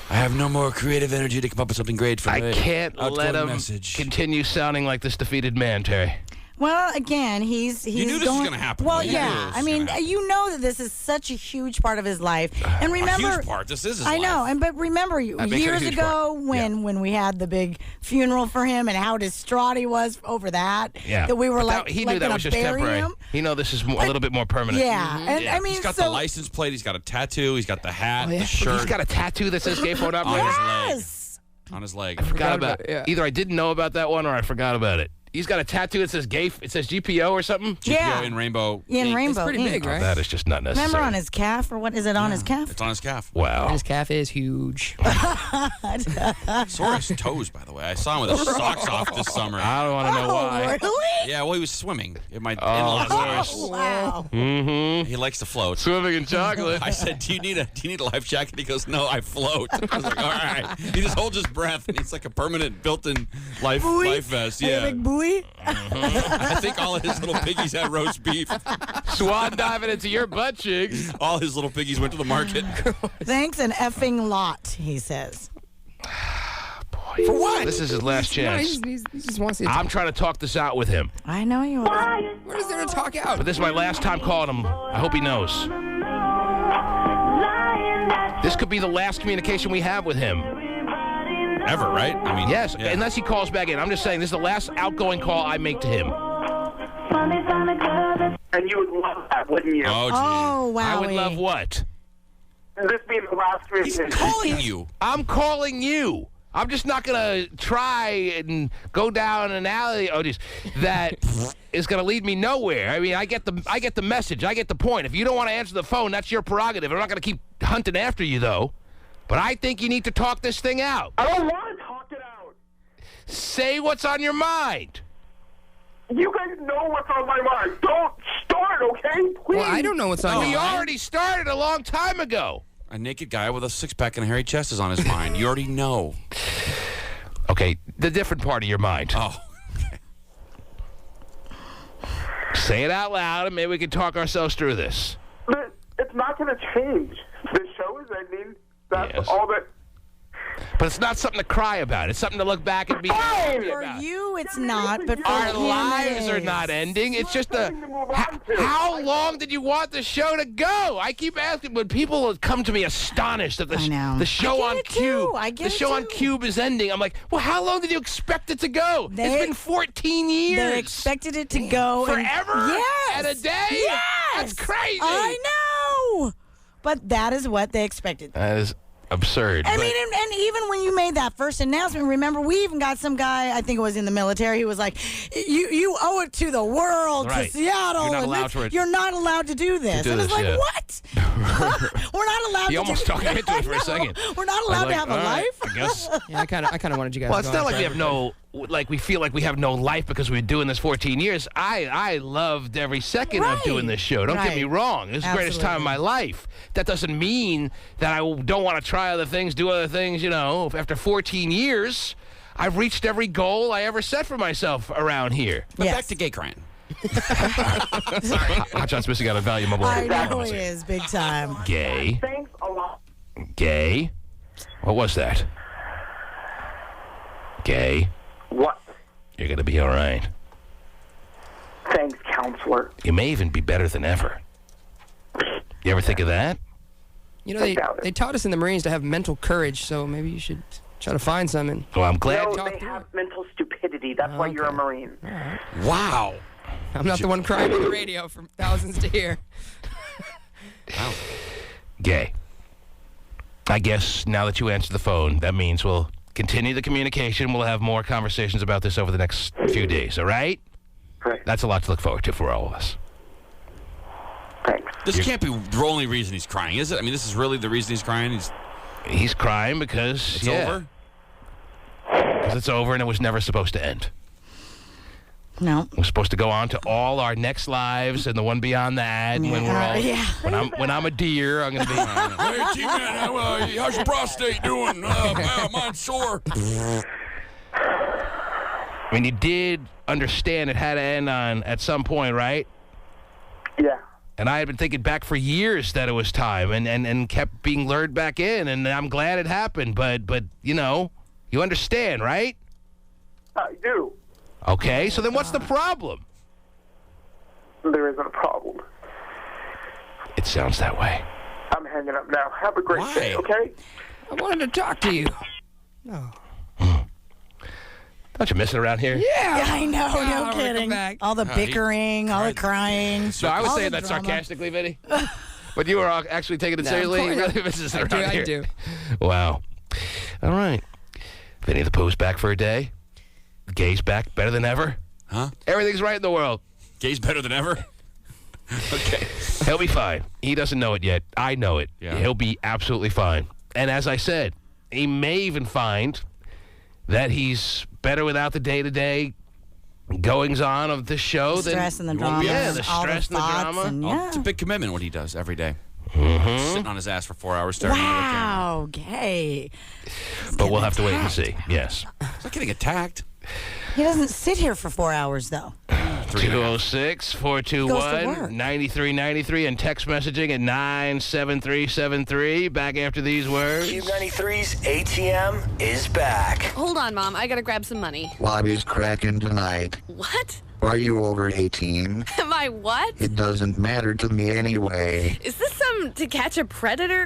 I have no more creative energy to come up with something great for I the can't outgoing let him message. continue sounding like this defeated man, Terry. Well, again, he's You knew this was going, gonna happen. Well, You knew yeah. this was I mean, gonna happen. you know that this is such a huge part of his life. And remember, a huge part. This is his I know, life. and but remember makes it a years huge ago part. when we had the big funeral for him and how distraught he was over that. Yeah. That we were But like, he like knew that gonna was just bury temporary. him. He know this is a little bit more permanent. Yeah, and Yeah. I mean, He's got so, the license plate. He's got a tattoo. He's got the hat, the He's shirt got a tattoo that says gay phone on operator. his leg. yes. On his leg. Forgot about it, yeah. Either I didn't know about that one or I forgot about it. He's got a tattoo that says gay. It says GPO or something. Yeah. in rainbow. In ink. rainbow. It's pretty ink. big, right? That is just not necessary. Remember on his calf, or what is it on his calf? It's on his calf. Wow. His calf is huge. Sore his toes, by the way. I saw him with his socks off this summer. I don't want to know why. Oh, really? Yeah, well, he was swimming at my Oh, in-laws' house. Oh, wow. Mm-hmm. He likes to float. Swimming in chocolate. I said, "Do you need a life jacket?" He goes, "No, I float." I was like, "All right." He just holds his breath, and it's like a permanent built-in life vest. Like a Yeah, big buoy. I think all of his little piggies had roast beef. Swan diving into your butt cheeks. All his little piggies went to the market. Thanks an effing lot, he says. For what? This is his last chance. He just wants to. I'm trying to talk this out with him. I know you are. What is there to talk out? But this is my last time calling him. I hope he knows. This could be the last communication we have with him. Ever, right? I mean, Yes, yeah. unless he calls back in. I'm just saying, this is the last outgoing call I make to him. And you would love that, wouldn't you? Oh, gee. Oh, wow. I would love what? This being the last He's communication. calling you. I'm calling you. I'm just not going to try and go down an alley that is going to lead me nowhere. I mean, I get the message. I get the point. If you don't want to answer the phone, that's your prerogative. I'm not going to keep hunting after you, though. But I think you need to talk this thing out. I don't want to talk it out. Say what's on your mind. You guys know what's on my mind. Don't start, okay? Please. Well, I don't know what's on We your mind. already started a long time ago. A naked guy with a six-pack and a hairy chest is on his mind. You already know. Okay, the different part of your mind. Oh. Say it out loud, and maybe we can talk ourselves through this. But it's not going to change. The show is ending. That's Yes. all that... But it's not something to cry about. It's something to look back and be happy For about. you, it's not, but for Our him, lives it are is. not ending. It's just a. Nothing to move on to. How long did you want the show to go? I keep asking, but people come to me astonished that I know. the show I on get it too. Cube, I get the it show on too. Cube is ending. I'm like, well, how long did you expect it to go? They- It's been 14 years. They expected it to go Forever? Yes. At a day? Yes. That's crazy. I know. But that is what they expected. That is absurd. I but- mean, and even when you made that first announcement, remember, we even got some guy, I think it was in the military, who was like, you owe it to the world, Right. to Seattle. You're not and allowed to- you're not allowed to do this. do and it's this, like, yeah. what? We're not allowed He to almost do talked me into it for a I know. second. We're not I was allowed like, to have a all right, life. I guess. Yeah, I kind of wanted you guys. Well, to it's go not on like we have forever. we feel like we have no life because we've been doing this 14 years. I loved every second of Right. doing this show. Don't get me Right. wrong. This is the greatest time of my life. That doesn't mean that I don't want to try other things, do other things, you know. After 14 years, I've reached every goal I ever set for myself around here. But Yes. back to gay crying. Hot Shot's missing out a valuable I know he is, big time. Gay. Thanks a lot. Gay. What was that? Gay. What? You're going to be all right. Thanks, counselor. You may even be better than ever. You ever think of that? You know, they taught us in the Marines to have mental courage, so maybe you should try to find some. And Well, I'm glad. No, they have mental stupidity. That's why you're a Marine. Wow. I'm not the one crying on the radio for thousands to hear. Wow. Gay. I guess now that you answered the phone, that means we'll continue the communication. We'll have more conversations about this over the next few days, all right? Right. That's a lot to look forward to for all of us. Thanks. This can't be the only reason he's crying, is it? I mean, this is really the reason he's crying. He's crying because It's over? Because it's over and it was never supposed to end. No. We're supposed to go on to all our next lives and the one beyond that. And when we're all, when I'm a deer, I'm gonna be. Hey, T-Man, how's your prostate doing? Mine's sore. I mean, you did understand it had to end on at some point, right? Yeah. And I had been thinking back for years that it was time, and kept being lured back in, and I'm glad it happened. But you understand, right? I do. Okay, so then what's the problem? There isn't a problem. It sounds that way. I'm hanging up now. Have a great day, okay? I wanted to talk to you. No. Don't you miss it around here? Yeah, I know. No kidding. All the bickering, all the crying. So I was saying the that drama. sarcastically, Vinny. But you were actually taking it seriously. You really misses it around here. I do. Wow. All right. Vinny the Pooh's back for a day. Gay's back better than ever. Huh? Everything's right in the world. Gay's better than ever? Okay. He'll be fine. He doesn't know it yet. I know it. Yeah. He'll be absolutely fine. And as I said, he may even find that he's better without the day-to-day goings-on of this show. The stress and the drama. Yeah, the all stress and the thoughts drama. and, It's a big commitment what he does every day. Mm-hmm. Sitting on his ass for 4 hours staring at the camera. Wow, gay. But we'll have to wait and see. Yes. It's not getting attacked. He doesn't sit here for 4 hours, though. 206-421-9393 and text messaging at 97373. Back after these words. Cube 93's ATM is back. Hold on, Mom. I gotta grab some money. Lobby's cracking tonight. What? Are you over 18? Am I what? It doesn't matter to me anyway. Is this some To Catch a Predator?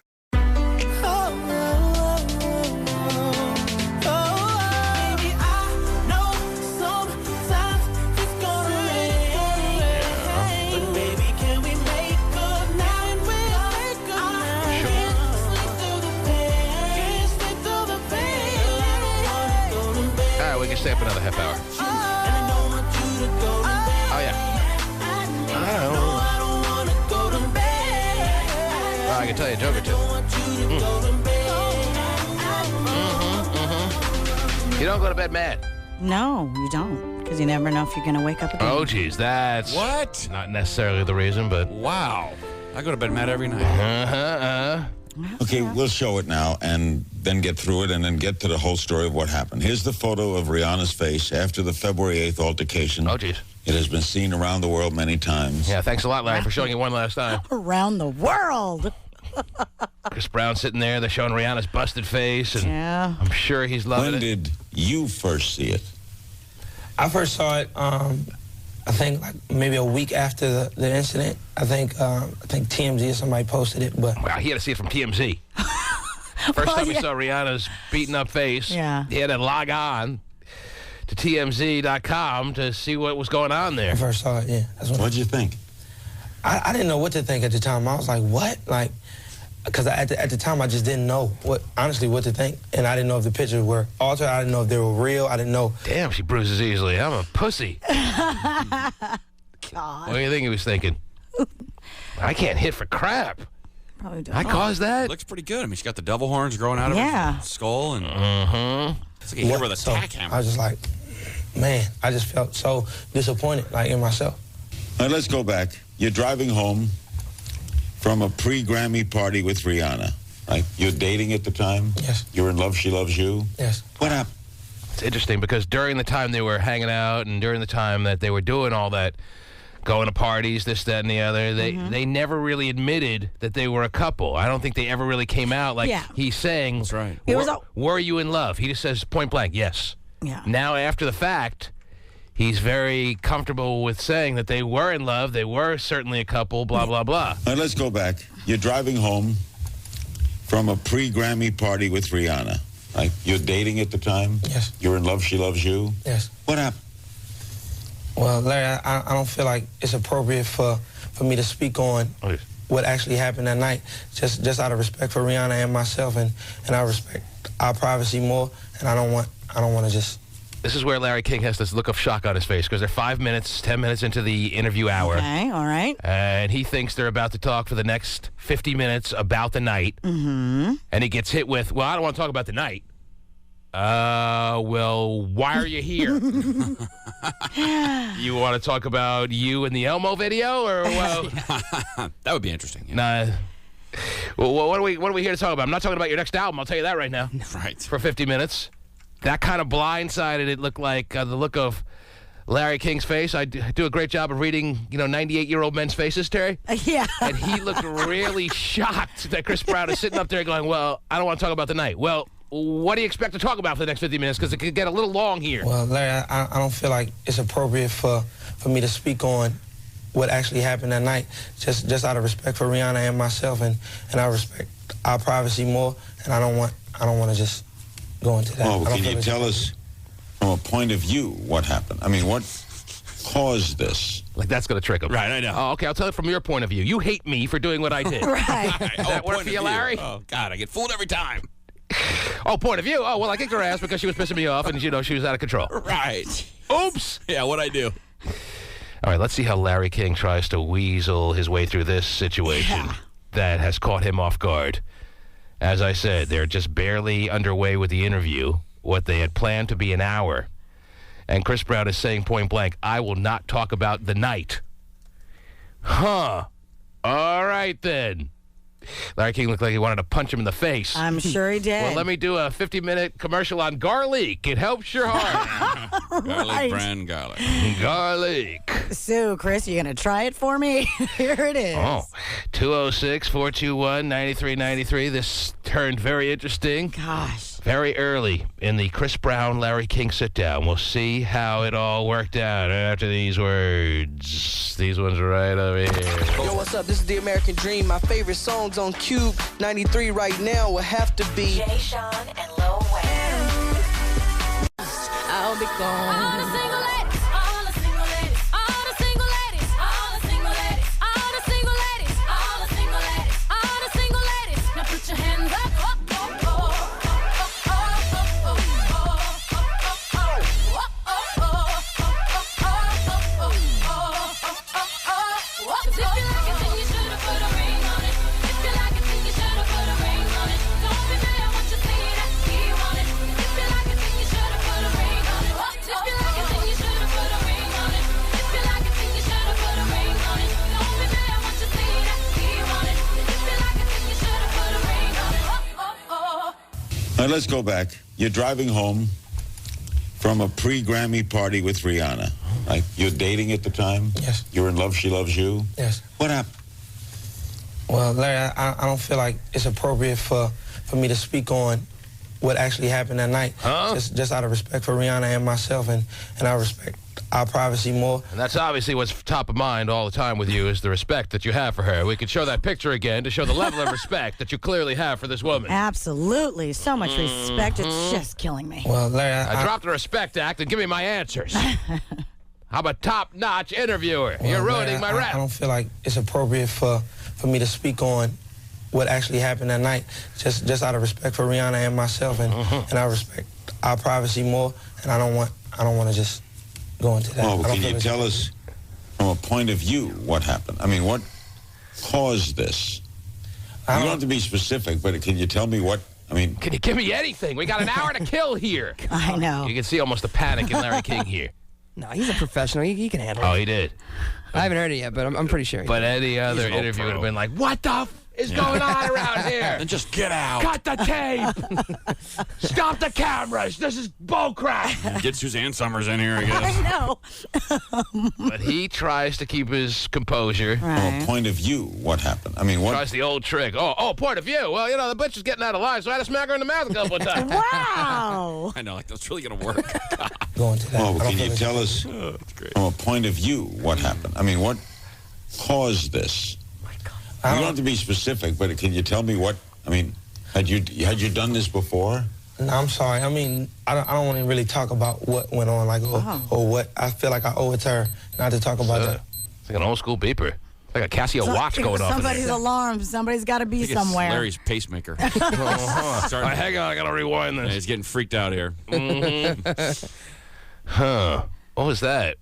We can stay up another half hour. Oh, yeah. Oh, I can tell you a joke or two. You don't go to bed mad. No, you don't, because you never know if you're going to wake up again. Oh, geez, that's what? Not necessarily the reason, but wow. I go to bed mad every night. Okay, we'll show it now and then get through it and then get to the whole story of what happened. Here's the photo of Rihanna's face after the February 8th altercation. Oh, geez. It has been seen around the world many times. Yeah, thanks a lot, Larry, for showing it one last time. Around the world. Chris Brown sitting there. They're showing Rihanna's busted face, and yeah. I'm sure he's loving it. When did you first see it? I first saw it, I think, like maybe a week after the incident. I think TMZ or somebody posted it, but wow, he had to see it from TMZ. First time he saw Rihanna's beaten up face, he had to log on to TMZ.com to see what was going on there. I first saw it, yeah. What'd you think? I didn't know what to think at the time. I was like, what? Like, because at the time I just didn't know what to think, and I didn't know if the pictures were altered. I didn't know if they were real. I didn't know. Damn, she bruises easily. I'm a pussy. God. What do you think he was thinking? I can't hit for crap. Probably don't. I caused that. Looks pretty good. I mean, she's got the devil horns growing out of her skull, and it's like a hit with a tack hammer. I was just like, man, I just felt so disappointed, like, in myself. All right, let's go back. You're driving home from a pre-Grammy party with Rihanna, right? You're dating at the time? Yes. You're in love, she loves you? Yes. What happened? It's interesting because during the time they were hanging out and during the time that they were doing all that, going to parties, this, that, and the other, they never really admitted that they were a couple. I don't think they ever really came out like he's saying, that's right. Were you in love? He just says point blank, yes. Yeah. Now, after the fact, he's very comfortable with saying that they were in love, they were certainly a couple, blah, blah, blah. All right, let's go back. You're driving home from a pre-Grammy party with Rihanna, right? You're dating at the time? Yes. You're in love, she loves you? Yes. What happened? Well, Larry, I don't feel like it's appropriate for me to speak on what actually happened that night, just out of respect for Rihanna and myself, and I respect our privacy more, and I don't want to just... This is where Larry King has this look of shock on his face because they're 5 minutes, 10 minutes into the interview hour. Okay, all right. And he thinks they're about to talk for the next 50 minutes about the night. Mm-hmm. And he gets hit with, well, I don't want to talk about the night. Well, why are you here? You want to talk about you in the Elmo video, or well, that would be interesting. Yeah. Nah. Well, what are we here to talk about? I'm not talking about your next album. I'll tell you that right now. Right. For 50 minutes. That kind of blindsided. It looked like the look of Larry King's face. I do a great job of reading, 98-year-old men's faces, Terry. Yeah. And he looked really shocked that Chris Brown is sitting up there going, well, I don't want to talk about the night. Well, what do you expect to talk about for the next 50 minutes? Because it could get a little long here. Well, Larry, I don't feel like it's appropriate for me to speak on what actually happened that night, just out of respect for Rihanna and myself, and I respect our privacy more, and I don't want to just go into that. Oh, can you tell us from a point of view what happened? I mean, what caused this? Like, that's going to trick him. Right, I know. Oh, okay, I'll tell it from your point of view. You hate me for doing what I did. Right. Does that work for you, Larry? Oh, God, I get fooled every time. Oh, point of view. Oh, well, I kicked her ass because she was pissing me off and, she was out of control. Right. Oops. Yeah, what'd I do? All right, let's see how Larry King tries to weasel his way through this situation that has caught him off guard. As I said, they're just barely underway with the interview, what they had planned to be an hour. And Chris Brown is saying point blank, I will not talk about the night. Huh. All right, then. Larry King looked like he wanted to punch him in the face. I'm sure he did. Well, let me do a 50-minute commercial on garlic. It helps your heart. Garlic brand garlic. Garlic. So, Chris, you going to try it for me? Here it is. Oh, 206-421-9393. This turned very interesting. Gosh. Very early in the Chris Brown, Larry King sit-down. We'll see how it all worked out after these words. These ones right over here. Yo, what's up? This is The American Dream. My favorite songs on KUBE 93 right now will have to be Jay Sean and Lil Wayne. I'll be gone. All the single ladies, all the single ladies, all the single ladies, all the single ladies, all the single ladies, all the single ladies, all the single ladies. Now put your hands up. Now, let's go back. You're driving home from a pre-Grammy party with Rihanna. Right? You're dating at the time? Yes. You're in love, she loves you? Yes. What happened? Well, Larry, I don't feel like it's appropriate for me to speak on what actually happened that night. Just out of respect for Rihanna and myself, and I respect our privacy more. And that's obviously what's top of mind all the time with you is the respect that you have for her. We could show that picture again to show the level of respect that you clearly have for this woman. Absolutely. So much respect. It's just killing me. Well, Larry, I dropped the Respect Act and give me my answers. I'm a top-notch interviewer. Well, You're ruining Larry, my rap. I don't feel like it's appropriate for me to speak on what actually happened that night, just out of respect for Rihanna and myself, and I respect our privacy more, and I don't want to just go into that. Oh, well, can you tell us from a point of view what happened? I mean, what caused this? You don't have to be specific, but can you tell me what? I mean, can you give me anything? We got an hour to kill here. I know. You can see almost the panic in Larry King here. No, he's a professional. He can handle it. Oh, he did. I haven't heard it yet, but I'm pretty sure. But any other interview would have been like, what the f is going on around here? Then just get out. Cut the tape. Stop the cameras. This is bullcrap. Get Suzanne Summers in here, I guess. I know. But he tries to keep his composure. From a point of view, what happened? I mean, what? Tries the old trick. Oh, point of view. Well, the bitch is getting out of line, so I had to smack her in the mouth a couple of times. Wow. I know, like, that's really going to work. Go into that. Oh, can you tell us from a point of view what happened? I mean, what caused this? You don't have to be specific, but can you tell me what? I mean, had you done this before? No, I'm sorry. I mean, I don't want to really talk about what went on, like, or what. I feel like I owe it to her not to talk about that. It's like an old school beeper. Like a Casio watch going off. Somebody's alarm. Somebody's got to be somewhere. It's Larry's pacemaker. Hang on, I got to rewind this. Yeah, he's getting freaked out here. Huh. What was that?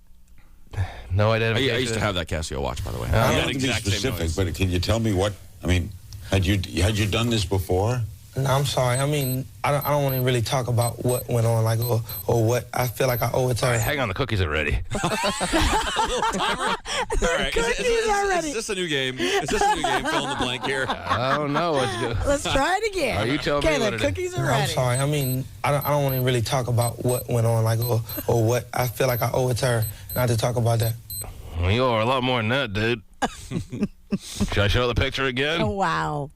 No identification. I used to have that Casio watch, by the way. You don't have to be specific, but can you tell me what? I mean, had you done this before? No, I'm sorry. I mean, I don't want to really talk about what went on, like, or what I feel like I owe it to her. Hang on, the cookies are ready. A little timer. All right. Is this a new game? Is this a new game? Fill in the blank here. I don't know. Let's try it again. Are you telling me what the it cookies are No, ready. I'm sorry. I mean, I don't want to really talk about what went on, like, or what I feel like I owe it to her, not to talk about that. Well, you are a lot more than that, dude. Should I show the picture again? Oh, wow.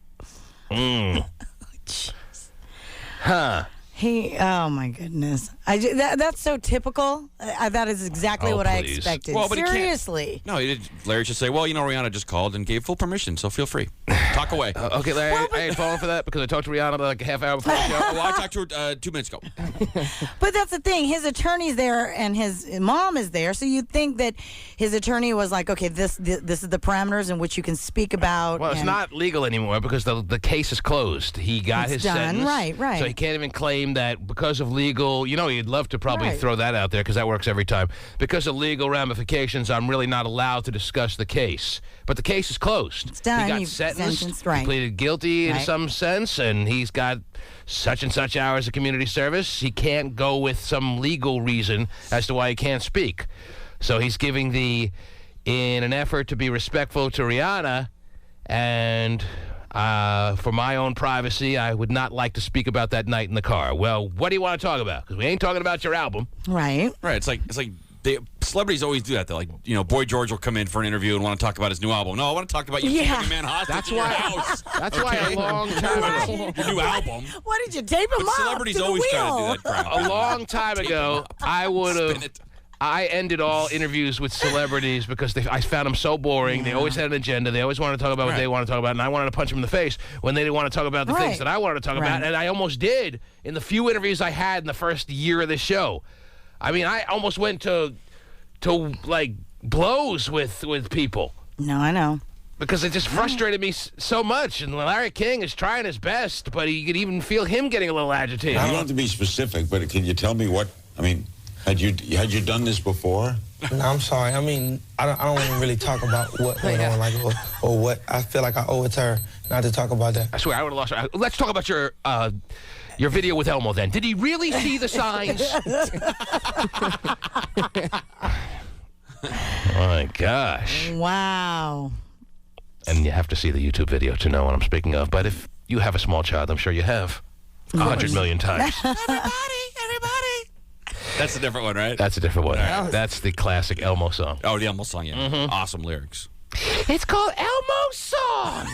Huh. Oh my goodness. That's so typical. That is exactly what I please. expected. Well, but he can't- Seriously. No, he did. Larry should say, well, Rihanna just called and gave full permission, so feel free. Talk away. Okay, Larry, I ain't falling for that because I talked to Rihanna like a half hour before the show. Well, I talked to her 2 minutes ago. But that's the thing. His attorney's there and his mom is there. So you'd think that his attorney was like, okay, this is the parameters in which you can speak about. Well, it's and- not legal anymore because the case is closed. He got It's his done. sentence. Right. So he can't even claim that because of legal, he'd love to probably Right. throw that out there because that works every time. Because of legal ramifications, I'm really not allowed to discuss the case. But the case is closed. It's done. He got You've sentenced, sentenced, right. he pleaded guilty in Right. some sense, and he's got such and such hours of community service. He can't go with some legal reason as to why he can't speak. So he's giving in an effort to be respectful to Rihanna, and for my own privacy, I would not like to speak about that night in the car. Well, what do you want to talk about? Because we ain't talking about your album. Right. Right. It's like celebrities always do that. They're like, Boy George will come in for an interview and want to talk about his new album. No, I want to talk about you keeping a man hostage That's in your why. house. That's why a long time ago. Your new album. Why did you tape him But up celebrities to the always wheel? try to do that crap. A long time ago, I would have. I ended all interviews with celebrities because I found them so boring. They always had an agenda. They always wanted to talk about what they wanted to talk about, and I wanted to punch them in the face when they didn't want to talk about the things that I wanted to talk about. And I almost did in the few interviews I had in the first year of this show. I mean, I almost went to like blows with people. No, I know. Because it just frustrated me so much. And Larry King is trying his best, but you could even feel him getting a little agitated. I don't have to be specific, but can you tell me what? I mean, had you done this before? No, I'm sorry. I mean, I don't want to really talk about what went on, like, or what I feel like I owe it to her, not to talk about that. I swear, I would have lost her. Let's talk about your video with Elmo then. Did he really see the signs? My gosh. Wow. And you have to see the YouTube video to know what I'm speaking of. But if you have a small child, I'm sure you have 100 million times. Everybody. That's a different one, right? That's a different one. That's the classic Elmo song. Oh, the Elmo song, yeah. Awesome lyrics. It's called Elmo Song.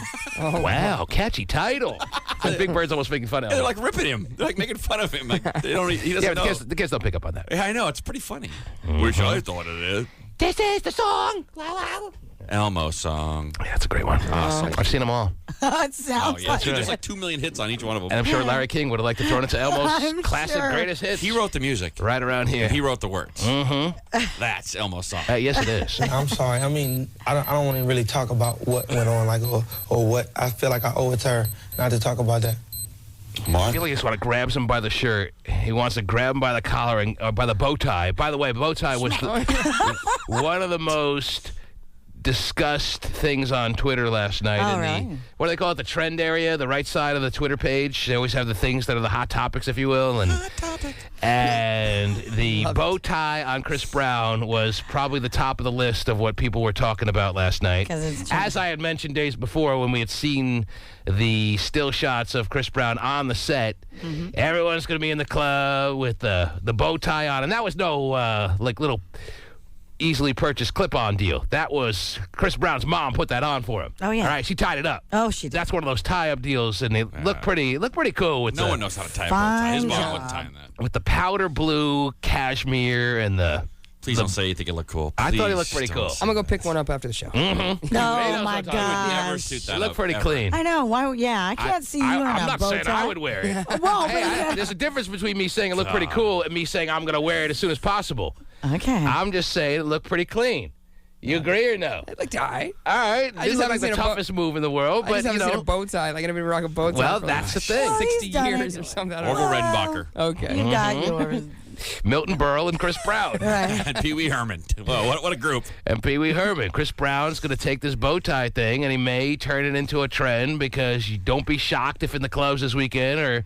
Wow, catchy title. And Big Bird's almost making fun of They're him. like ripping him. They're like making fun of him. Like he doesn't know. The kids don't pick up on that. Yeah, I know. It's pretty funny. Wish I thought it is. This is the song. Elmo song. Yeah, that's a great one. Awesome. I've seen them all. It sounds Yeah, like there's like 2 million hits on each one of them. And I'm sure Larry King would have liked to throw it into Elmo's I'm classic sure. greatest hits. He wrote the music. Right around here. He wrote the words. Mm-hmm. That's Elmo's song. Yes, it is. I'm sorry. I mean, I don't want to really talk about what went on, like, or what I feel like I owe it to her, not to talk about that. I feel like he just want to grab him by the shirt. He wants to grab him by the collar and by the bow tie. By the way, bow tie was one of the most discussed things on Twitter last night. Oh, in really? the, what do they call it? The trend area, the right side of the Twitter page. They always have the things that are the hot topics, if you will. And the bow tie on Chris Brown was probably the top of the list of what people were talking about last night. As I had mentioned days before when we had seen the still shots of Chris Brown on the set, everyone's going to be in the club with the bow tie on. And that was no like little easily purchased clip-on deal. That was Chris Brown's mom put that on for him. Oh, yeah. All right, she tied it up. Oh, she did. That's one of those tie-up deals, and they look pretty cool with No one knows how to tie a bow tie. His mom wasn't tying that. with the powder blue cashmere and the. Please don't say you think it looked cool. I thought he Please looked pretty don't cool. say I'm gonna go pick one up after the show. Mm-hmm. Oh, my I would never gosh. suit that It looked up, pretty ever. clean. I know. Why? Yeah, I can't see you in I'm a not bow saying tie. I would wear it. Well, Hey, there's a difference between me saying it looked pretty cool and me saying I'm going to wear it as soon as possible. okay. I'm just saying it looked pretty clean. You agree or no? It looked all right. All right. I This just is like haven't the seen a bow- toughest move in the world, I but just you haven't seen know. a bow tie. Like, I never rock a bow tie. Well, for that's like the thing. Well, he's 60 done years it. or something. I don't Orville know. Redenbacher. Okay. You got yours. Milton Berle and Chris Brown. And Pee Wee Herman. Well, what a group. And Pee Wee Herman. Chris Brown's going to take this bow tie thing, and he may turn it into a trend because you don't be shocked if in the clubs this weekend or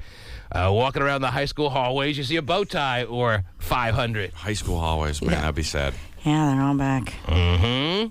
walking around the high school hallways you see a bow tie or 500. High school hallways, man, that'd be sad. Yeah, they're all back. Mm-hmm.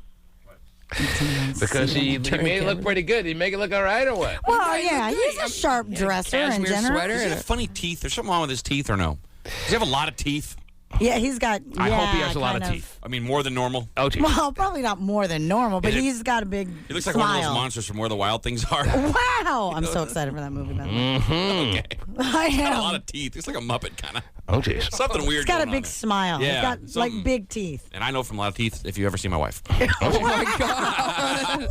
Because he made it look pretty good. Did he make it look all right or what? Well, yeah, he's a sharp dresser in cashmere general. sweater. Does he have funny teeth? There's something wrong with his teeth or no? Does he have a lot of teeth? Yeah, he's got. I hope he has a lot of teeth. I mean, more than normal. Oh, geez. Well, probably not more than normal, but he's got a big He looks like smile. one of those monsters from Where the Wild Things Are. Wow, I'm so excited for that movie. By the way. Mm-hmm. Okay. I He's got a am. lot of teeth. He's like a Muppet kind of. Oh, jeez. Something weird He's got a going big on there. smile. Yeah, He's got like something- big teeth. And I know from a lot of teeth if you ever see my wife. Oh my God!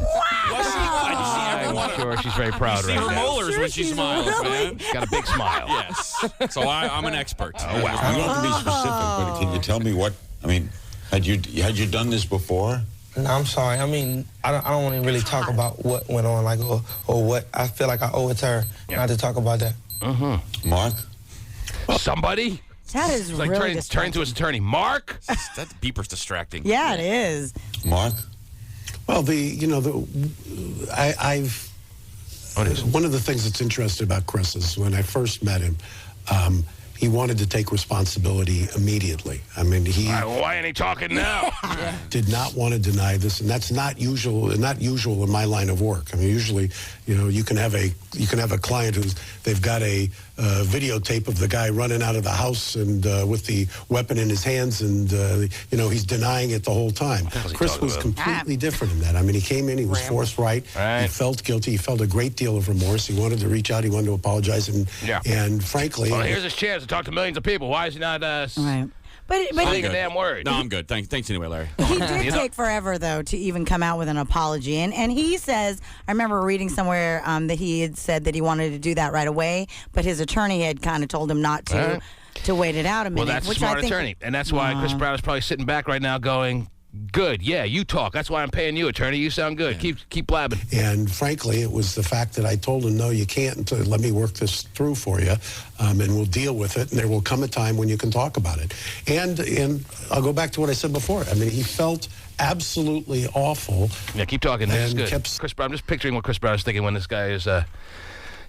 I'm sure she's very proud You see right her now. molars when she smiles, man. She's got a big smile. Yes. So I'm an expert. Oh, wow. I don't have to be specific, but can you tell me what? I mean, had you done this before? No, I'm sorry. I mean, I don't want to really talk about what went on, like, or what. I feel like I owe it to her not to talk about that. Mm-hmm. Mark? Somebody? That is It's like really turning to his attorney. Mark? That beeper's distracting. Yeah, it is. Mark? Well, I've one of the things that's interesting about Chris is when I first met him, he wanted to take responsibility immediately. I mean, he Why ain't he talking now? did not want to deny this, and that's not usual in my line of work. I mean, usually, you can have a client they've got a videotape of the guy running out of the house and with the weapon in his hands, and he's denying it the whole time. Chris was completely different in that. I mean, he came in, he was forthright, he felt guilty, he felt a great deal of remorse. He wanted to reach out, he wanted to apologize, and frankly, Well, here's his chance to talk to millions of people. Why is he not Right. But saying a damn word? No, I'm good. Thanks anyway, Larry. He did take forever, though, to even come out with an apology. And he says, I remember reading somewhere that he had said that he wanted to do that right away, but his attorney had kind of told him not to wait it out a minute. Well, that's a which smart I think, attorney. And that's why Chris Brown is probably sitting back right now going, good, yeah, you talk. That's why I'm paying you, attorney. You sound good. Yeah. Keep blabbing. And frankly, it was the fact that I told him, no, you can't. Let me work this through for you, and we'll deal with it. And there will come a time when you can talk about it. And I'll go back to what I said before. I mean, he felt absolutely awful. Yeah, keep talking. That's good. Chris Brown, I'm just picturing what Chris Brown is thinking when this guy is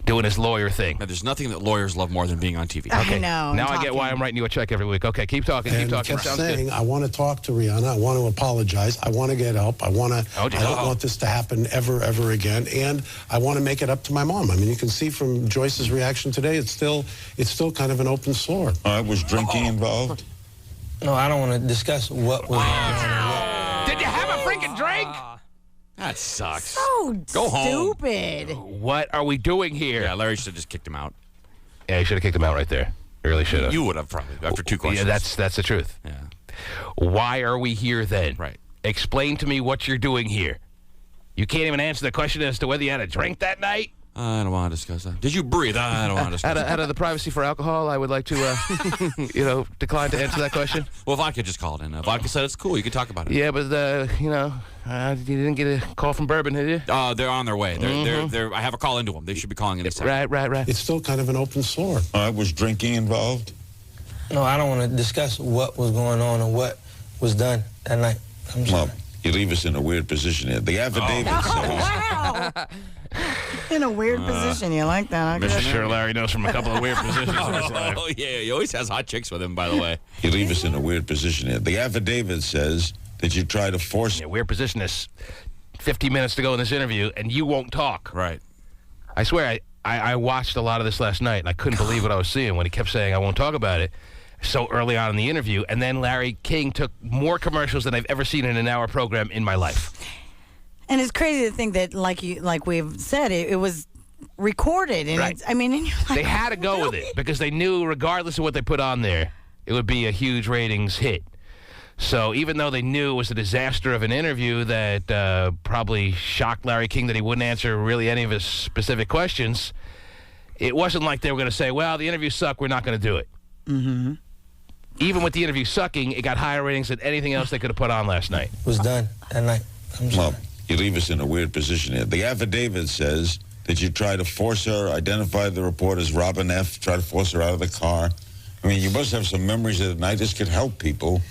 doing his lawyer thing. Now, there's nothing that lawyers love more than being on TV. Okay. I know. Now I get why I'm writing you a check every week. Okay, keep talking. And Keep talking. kept Sounds saying, good. I want to talk to Rihanna. I want to apologize. I want to get help. I don't want this to happen ever again. And I want to make it up to my mom. I mean, you can see from Joyce's reaction today, it's still kind of an open sore. Was drinking involved? No, I don't want to discuss what was going on. Did you have a freaking drink? That sucks. So Go home. stupid. What are we doing here? Yeah, Larry should have just kicked him out. Yeah, you should have kicked him out right there. You really should have. You would have probably after two questions. Yeah, that's the truth. Yeah. Why are we here then? Right. Explain to me what you're doing here. You can't even answer the question as to whether you had a drink that night. I don't want to discuss that. Did you breathe? I don't want to discuss that. Out of the privacy for alcohol, I would like to, decline to answer that question. Well, Vodka just called in. Vodka said it's cool. You can talk about it. Yeah, but you didn't get a call from Bourbon, did you? They're on their way. I have a call into them. They should be calling in this time. Right. It's still kind of an open sore. Was drinking involved? No, I don't want to discuss what was going on or what was done that night. I'm sorry. Well, you leave us in a weird position here. The affidavit says... Wow. In a weird position. You like that? Mr. Sure Larry knows from a couple of weird positions in his life. Oh, yeah. He always has hot chicks with him, by the way. You leave us in a weird position here. The affidavit says that you try to force... Yeah, weird position is 15 minutes to go in this interview, and you won't talk. Right. I swear, I watched a lot of this last night, and I couldn't believe what I was seeing when he kept saying, I won't talk about it, so early on in the interview. And then Larry King took more commercials than I've ever seen in an hour program in my life. And it's crazy to think that, like we've said, it was recorded. And Right. and you're like, They had to go with it because they knew, regardless of what they put on there, it would be a huge ratings hit. So even though they knew it was a disaster of an interview that probably shocked Larry King that he wouldn't answer really any of his specific questions, it wasn't like they were going to say, well, the interview sucked, we're not going to do it. Mm-hmm. Even with the interview sucking, it got higher ratings than anything else they could have put on last night. Was done that night. I'm sorry. Well, you leave us in a weird position here. The affidavit says that you try to force her, identify the report as Robin F., try to force her out of the car, I mean, you must have some memories of the night. This could help people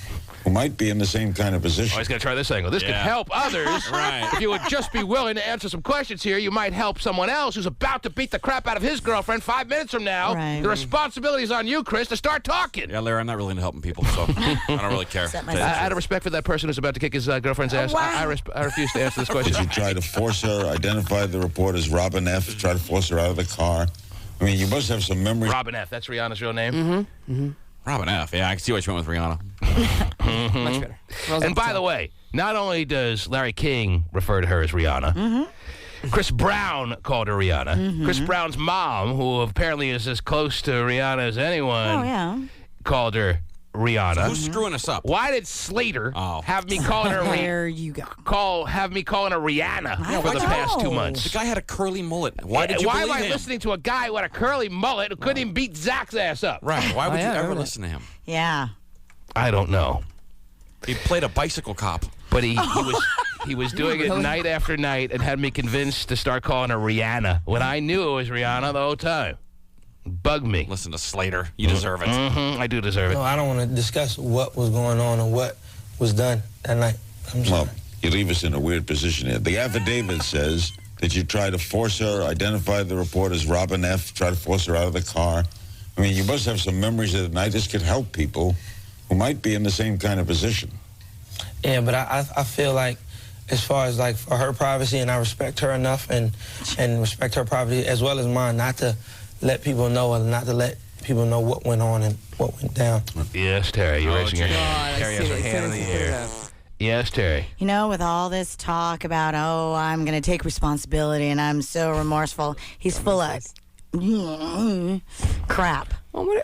who might be in the same kind of position. Oh, he's going to try this angle. This could help others. Right. If you would just be willing to answer some questions here, you might help someone else who's about to beat the crap out of his girlfriend 5 minutes from now. Right. The responsibility is on you, Chris, to start talking. Yeah, Larry, I'm not really into helping people, so I don't really care. Out of respect for that person who's about to kick his girlfriend's ass, I refuse to answer this question. Did you try to force her, identify the report as Robin F., try to force her out of the car? I mean, you must have some memories. Robin F., that's Rihanna's real name? Mm-hmm. Robin F. Yeah, I can see what you went with Rihanna. Much better. And by the way, not only does Larry King refer to her as Rihanna, Chris Brown called her Rihanna. Chris Brown's mom, who apparently is as close to Rihanna as anyone, called her Rihanna. So who's screwing us up? Why did Slater have me calling her There you go. have me calling her Rihanna for the past 2 months? The guy had a curly mullet. Why did you Why am believe I him? listening to a guy with a curly mullet who couldn't even beat Zach's ass up? Right. Why would you ever listen to him? Yeah. I don't know. He played a bicycle cop. But he was doing it night after night and had me convinced to start calling her Rihanna when I knew it was Rihanna the whole time. Bugged me. Listen to Slater. You deserve it. I do deserve it. No, I don't want to discuss what was going on or what was done that night. I'm sorry. Well, you leave us in a weird position here. The affidavit says that you try to force her, identify the report as Robin F., try to force her out of the car. I mean, you must have some memories of the night. This could help people who might be in the same kind of position. Yeah, but I feel like as far as like for her privacy, and I respect her enough and respect her privacy as well as mine, not to let people know or not to let people know what went on and what went down. Yes, Terry, you're raising your hand. Terry has her hand in the air. Yes, Terry. You know, with all this talk about, I'm going to take responsibility and I'm so remorseful, he's full of crap.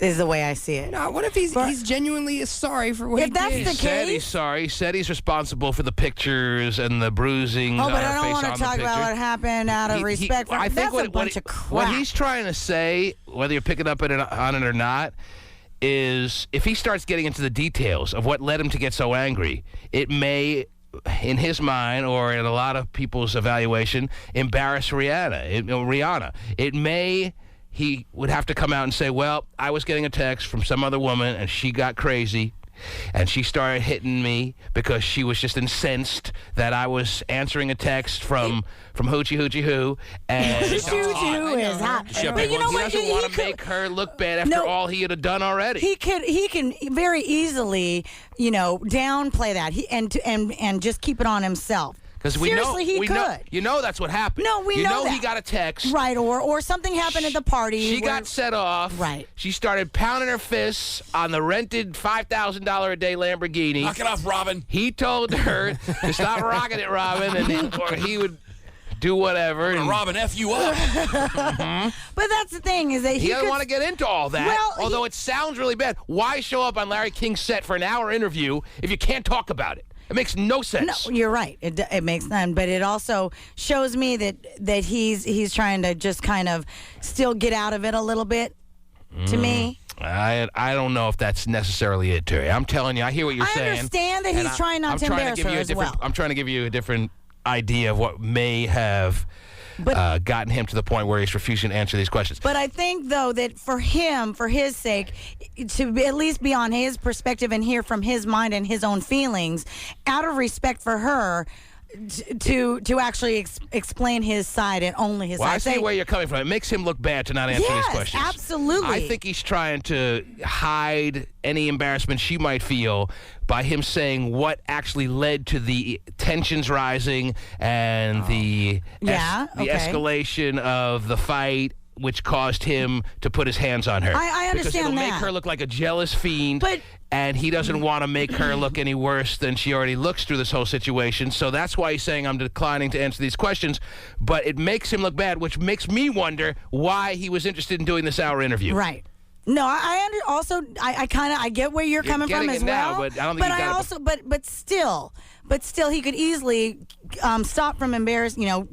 Is the way I see it. No, what if he's genuinely sorry for what he did? If that's the He said case, he's sorry. He said he's responsible for the pictures and the bruising but on her I don't face want on to the talk about picture. what happened out of respect for. I think That's a bunch of crap. what he's trying to say, whether you're picking up on it or not, is if he starts getting into the details of what led him to get so angry, it may, in his mind or in a lot of people's evaluation, embarrass Rihanna. It may. He would have to come out and say, well, I was getting a text from some other woman, and she got crazy, and she started hitting me because she was just incensed that I was answering a text from Hoochie Hoochie Hoo. And Hoo is hot. But you know he what? doesn't want to make her look bad after all he had done already. He can very easily, downplay that and just keep it on himself. Because we know that's what happened. No, we know that. He got a text. Right, or something happened at the party. She got set off. Right. She started pounding her fists on the rented $5,000 a day Lamborghini. Knock it off, Robin. He told her to stop rocking it, Robin, or he would do whatever. And Robin, F you up. But that's the thing is that he doesn't want to get into all that. Well, although it sounds really bad. Why show up on Larry King's set for an hour interview if you can't talk about it? It makes no sense. No, you're right. It makes none. But it also shows me that he's trying to just kind of still get out of it a little bit. To me, I don't know if that's necessarily it, Terry. I'm telling you, I hear what you're saying. I understand that he's trying not to embarrass her as well. I'm trying to give you a different idea of what may have gotten him to the point where he's refusing to answer these questions. But I think, though, that for him, for his sake, to at least be on his perspective and hear from his mind and his own feelings, out of respect for her, to actually explain his side and only his side. I see where you're coming from. It makes him look bad to not answer these questions. Yes, absolutely. I think he's trying to hide any embarrassment she might feel by him saying what actually led to the tensions rising and the escalation of the fight, which caused him to put his hands on her. I understand because it'll that. make her look like a jealous fiend, and he doesn't want to make her look any worse than she already looks through this whole situation. So that's why he's saying I'm declining to answer these questions. But it makes him look bad, which makes me wonder why he was interested in doing this hour interview. Right. No, I get where you're coming from as well. Now, but I don't think but still, he could easily stop from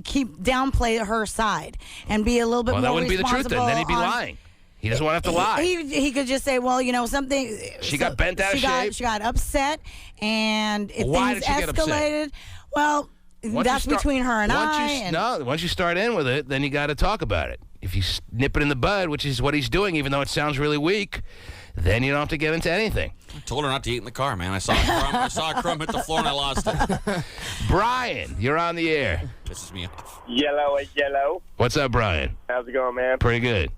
keep downplay her side and be a little bit more responsible. Well, that wouldn't be the truth then he'd be lying. He doesn't want to have to lie. He could just say, well, something. She got bent out of shape. She got upset, and if Why things did she get escalated, well, that's between her and I. Once you start in with it, then you got to talk about it. If you nip it in the bud, which is what he's doing, even though it sounds really weak, then you don't have to get into anything. I told her not to eat in the car, man. I saw a crumb hit the floor and I lost it. Brian, you're on the air. Pisses me off. Yellow. What's up, Brian? How's it going, man? Pretty good.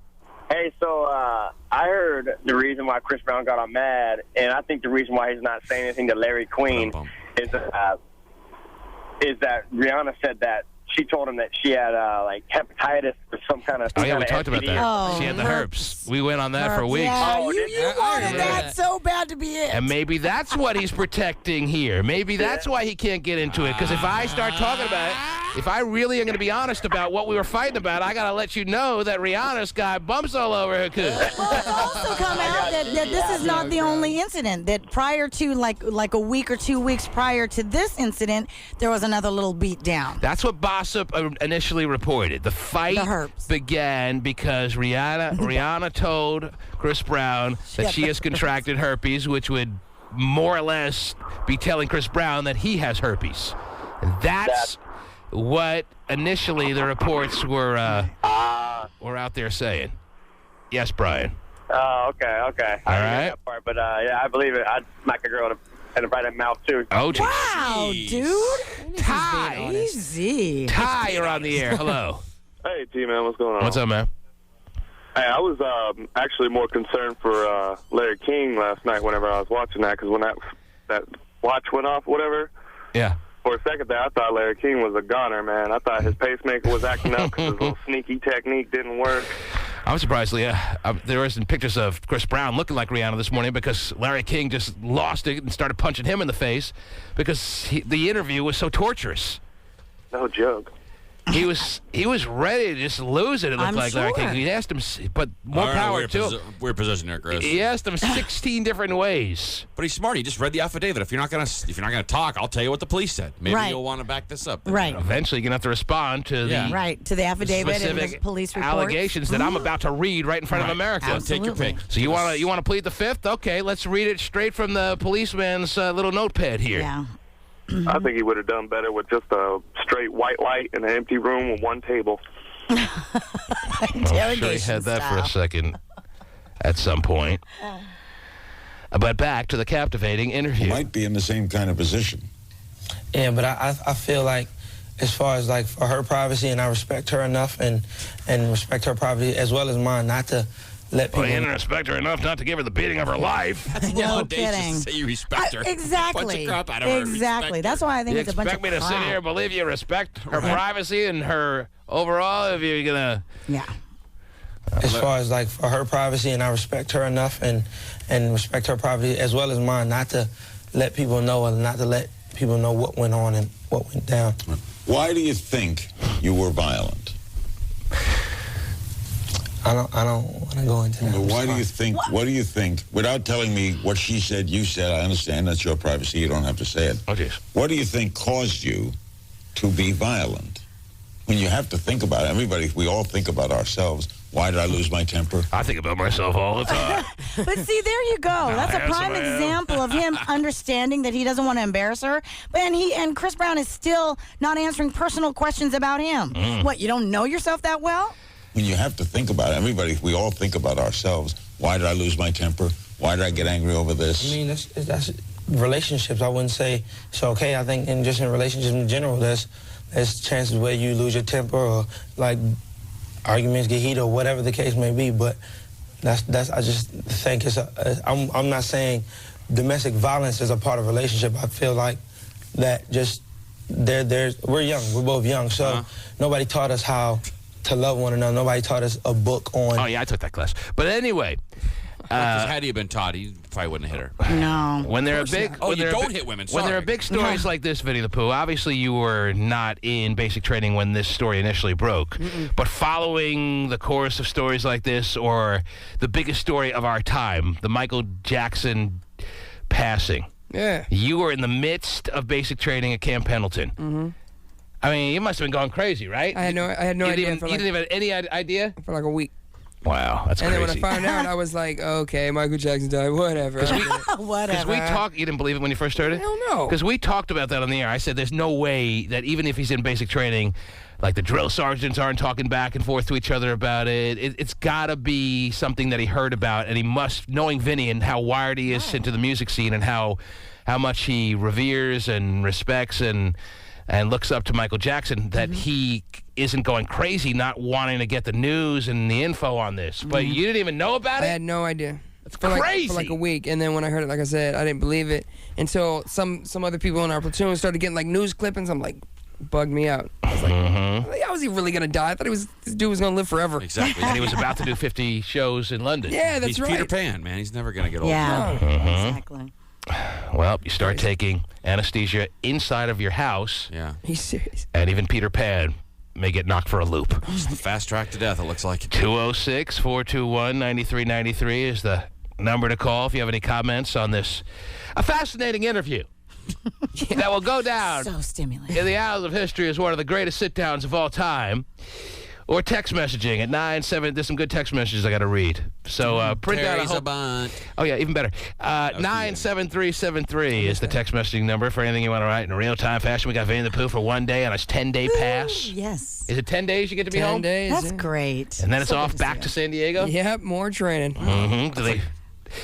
Hey, so I heard the reason why Chris Brown got all mad, and I think the reason why he's not saying anything to Larry Queen is that Rihanna said that she told him that she had like hepatitis or some kind of. Oh yeah, we talked about that. Oh, she had the herpes. We went on that for weeks. Yeah, you wanted that so bad to be it. And maybe that's what he's protecting here. Maybe that's why he can't get into it. Because if I start talking about it, if I really am going to be honest about what we were fighting about, I got to let you know that Rihanna's got bumps all over her coot. Well, it's also come out that this is not the only incident. That prior to like a week or 2 weeks prior to this incident, there was another little beat down. That's what Gossip initially reported. The fight began because Rihanna told Chris Brown that she has contracted herpes, which would more or less be telling Chris Brown that he has herpes. And that's what initially the reports were out there saying. Yes, Brian. Oh, okay. All right. That part, but yeah, I believe it. I'd smack a girl in the right mouth too. Oh, geez. Wow, dude. Ty. Easy. Ty, you're on the air. Hello. Hey, T-Man, what's going on? What's up, man? Hey, I was actually more concerned for Larry King last night whenever I was watching that, because when that watch went off, whatever. Yeah. For a second there, I thought Larry King was a goner, man. I thought his pacemaker was acting up because his little sneaky technique didn't work. I'm surprised, Leah. There were some pictures of Chris Brown looking like Rihanna this morning because Larry King just lost it and started punching him in the face because the interview was so torturous. No joke. He was ready to just lose it. It looked like Larry King. He asked him, but more power to him. Weird position there, Chris. He asked him 16 different ways. But he's smart. He just read the affidavit. If you're not gonna talk, I'll tell you what the police said. Maybe you'll want to back this up. Right. Eventually, you're gonna have to respond to the affidavit and the police report. Allegations that I'm about to read right in front of America. Absolutely. Take your pick. So you want to plead the fifth? Okay, let's read it straight from the policeman's little notepad here. Yeah. I think he would have done better with just a straight white light in an empty room with one table. I'm sure he had that for a second at some point. But back to the captivating interview. You might be in the same kind of position. Yeah, but I feel like as far as like for her privacy, and I respect her enough and respect her privacy as well as mine, not to let people... Well, you didn't respect her enough not to give her the beating of her life. That's a little audacious to say you respect her. Exactly. Punch the crap out of her. Exactly. That's why I think it's a bunch of crap. You expect me to sit here and believe you respect her privacy and her overall if you're going to... Yeah. As far as like for her privacy, and I respect her enough and respect her privacy as well as mine, not to let people know and not to let people know what went on and what went down. Why do you think you were violent? I don't want to go into that. But why do you think, what do you think, without telling me what she said, you said, I understand that's your privacy, you don't have to say it. Okay. What do you think caused you to be violent? When you have to think about it, we all think about ourselves. Why did I lose my temper? I think about myself all the time. But see, there you go. That's a prime example of him understanding that he doesn't want to embarrass her. And Chris Brown is still not answering personal questions about him. What, you don't know yourself that well? When you have to think about it, we all think about ourselves. Why did I lose my temper? Why did I get angry over this? I mean, that's relationships. I wouldn't say it's okay. I think in relationships in general, there's chances where you lose your temper or like arguments get heated or whatever the case may be. But that's I just think I'm not saying domestic violence is a part of a relationship. I feel like that just we're young. We're both young, so nobody taught us how to love one another. Nobody taught us a book on... Oh, yeah, I took that class. But anyway... had he been taught, he probably wouldn't have hit her. No. When there are big... Oh, you don't hit women, sorry. When there are big stories like this, Vinnie the Pooh, obviously you were not in basic training when this story initially broke. But following the course of stories like this, or the biggest story of our time, the Michael Jackson passing. Yeah. You were in the midst of basic training at Camp Pendleton. I mean, you must have been going crazy, right? I had no idea. You didn't even have any idea? For like a week. Wow, that's and crazy. then when I found out, I was like, okay, Michael Jackson died. Whatever. Whatever. Because we talked, you didn't believe it when you first heard it? Hell no. Because we talked about that on the air. I said there's no way that even if he's in basic training, like the drill sergeants aren't talking back and forth to each other about it. It's got to be something that he heard about, and he must, knowing Vinnie and how wired he is into the music scene and how much he reveres and respects and looks up to Michael Jackson, that he isn't going crazy not wanting to get the news and the info on this. But you didn't even know about it? I had no idea. That's For like a week, and then when I heard it, like I said, I didn't believe it until some other people in our platoon started getting like news clippings. I'm like, bugged me out. I was like, how was he really gonna die? I thought this dude was gonna live forever. Exactly. And he was about to do 50 shows in London. Yeah, that's He's right. Peter Pan, man. He's never gonna get old. Yeah, exactly. Well, you start taking anesthesia inside of your house. Yeah. He's serious. And even Peter Pan may get knocked for a loop. It's the fast track to death, it looks like. 206-421-9393 is the number to call if you have any comments on this. A fascinating interview that will go down So stimulating. in the annals of history as one of the greatest sit-downs of all time. Or text messaging at 97. There's some good text messages I got to read. So print out a Terry's whole... a bunt. Oh, yeah, even better. 97373 is the text messaging number for anything you want to write in real-time fashion. We got Vinnie the Pooh for 1 day on his 10-day pass. Yes. Is it 10 days you get to be 10 home? days. That's yeah. great. And then it's So off good back see to you. San Diego? Yep, more training. Mm-hmm. Do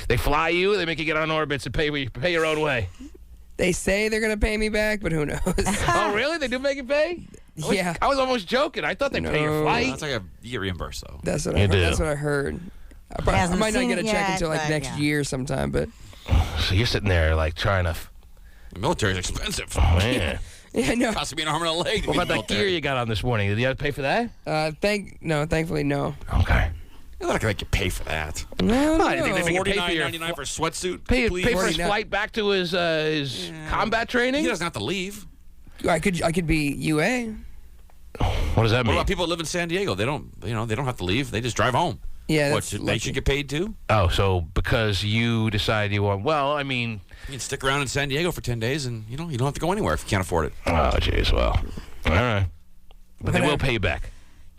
they fly you? They make you get on orbits and pay your own way? They say they're gonna pay me back, but who knows? Oh, really? They do make you pay? Yeah. I was almost joking. I thought they'd pay your flight. That's like you get reimbursed, though. That's what I You heard. do. That's what I heard. I Hasn't might not seen get a it check yet, until like but next yeah. year sometime, but So you're sitting there like trying to... The military's expensive. Oh, man. yeah, no. Costs me an arm and a leg to What be about that military. gear you got on this morning? Did you have to pay for that? Thankfully, no. Okay. They're not gonna make you pay for that. No, I didn't think they make you pay for your... $49.99 for a sweatsuit. Pay please. for his 49. flight back to his combat training? He doesn't have to leave. I could be UA. What does that What mean? about people that live in San Diego? They don't have to leave. They just drive home. Yeah, What, that's they lucky. should get paid too? Oh, so because you decide you want... Well, I mean... You can stick around in San Diego for 10 days and you don't have to go anywhere if you can't afford it. Oh, jeez, well. All right. But they will pay you back.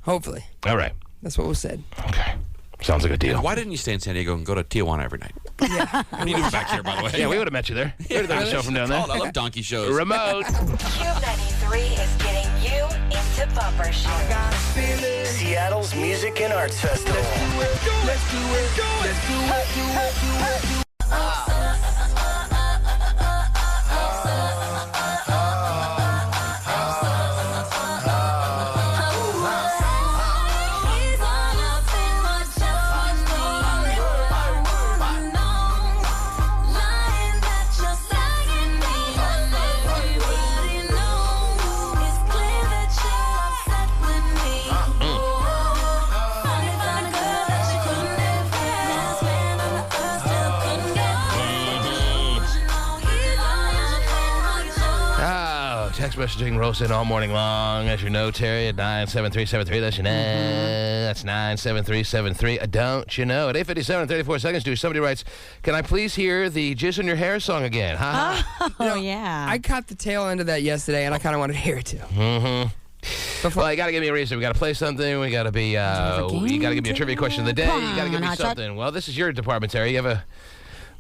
Hopefully. All right. That's what was said. Okay. Sounds like a deal. Why didn't you stay in San Diego and go to Tijuana every night? Yeah. What are you doing back here, by the way? Yeah, we would have met you there. We would have done a show from down there. I love donkey shows. Remote. KUBE 93 is getting you into bumper shoes. Seattle's Music and Arts Festival. Text messaging rolls in all morning long. As you know, Terry, at 97373. That's your That's 97373. Don't you know? At 8:57 and 34 seconds, somebody writes, "Can I please hear the Jizz in Your Hair song again?" Oh, yeah. I caught the tail end of that yesterday, and I kind of wanted to hear it too. Mm-hmm. Well, you got to give me a reason. We got to play something. We got to be. You got to give me a trivia question of the day. You got to give me something. Well, this is your department, Terry. You have a.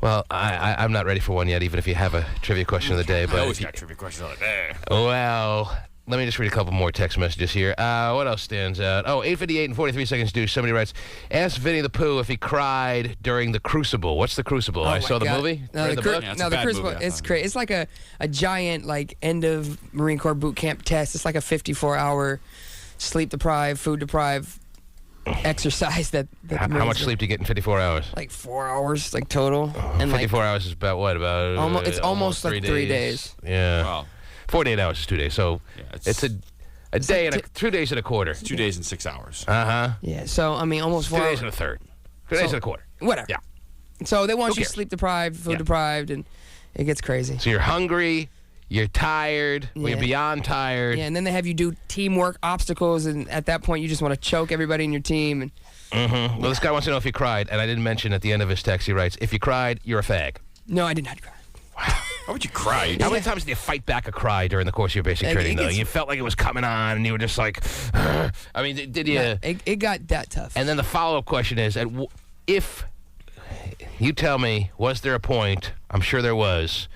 Well, I'm not ready for one yet, even if you have a trivia question of the day. But I always got trivia questions of the day. Well, let me just read a couple more text messages here. What else stands out? Oh, 8:58 and 43 seconds due. Somebody writes, "Ask Vinnie the Pooh if he cried during The Crucible." What's The Crucible? I saw the movie. No, Read the, the book? The Crucible. It's crazy. It's like a giant like end of Marine Corps boot camp test. It's like a 54-hour sleep deprived, food deprived exercise that How much sleep do you get in 54 hours? Like 4 hours, like total. And 54 hours is about what? About it's almost like 3 days. Yeah. Wow. 48 hours is 2 days. So it's a day and 2 days and a quarter. It's 2 days and 6 hours. Yeah. So I mean, almost 4 2 hours. days and a third. 2 days and a quarter. Whatever. Yeah. So they want Who you cares? sleep deprived, food deprived, and it gets crazy. So you're hungry. You're tired. Well, you're beyond tired. Yeah, and then they have you do teamwork obstacles, and at that point, you just want to choke everybody in your team. And Well, this guy wants to know if you cried, and I didn't mention at the end of his text. He writes, "If you cried, you're a fag." no, I did not cry. Why would you cry? How many times did you fight back a cry during the course of your basic training, though? You felt like it was coming on, and you were just like, I mean, did you? Yeah, it got that tough. And then the follow-up question is, if you tell me, was there a point, I'm sure there was,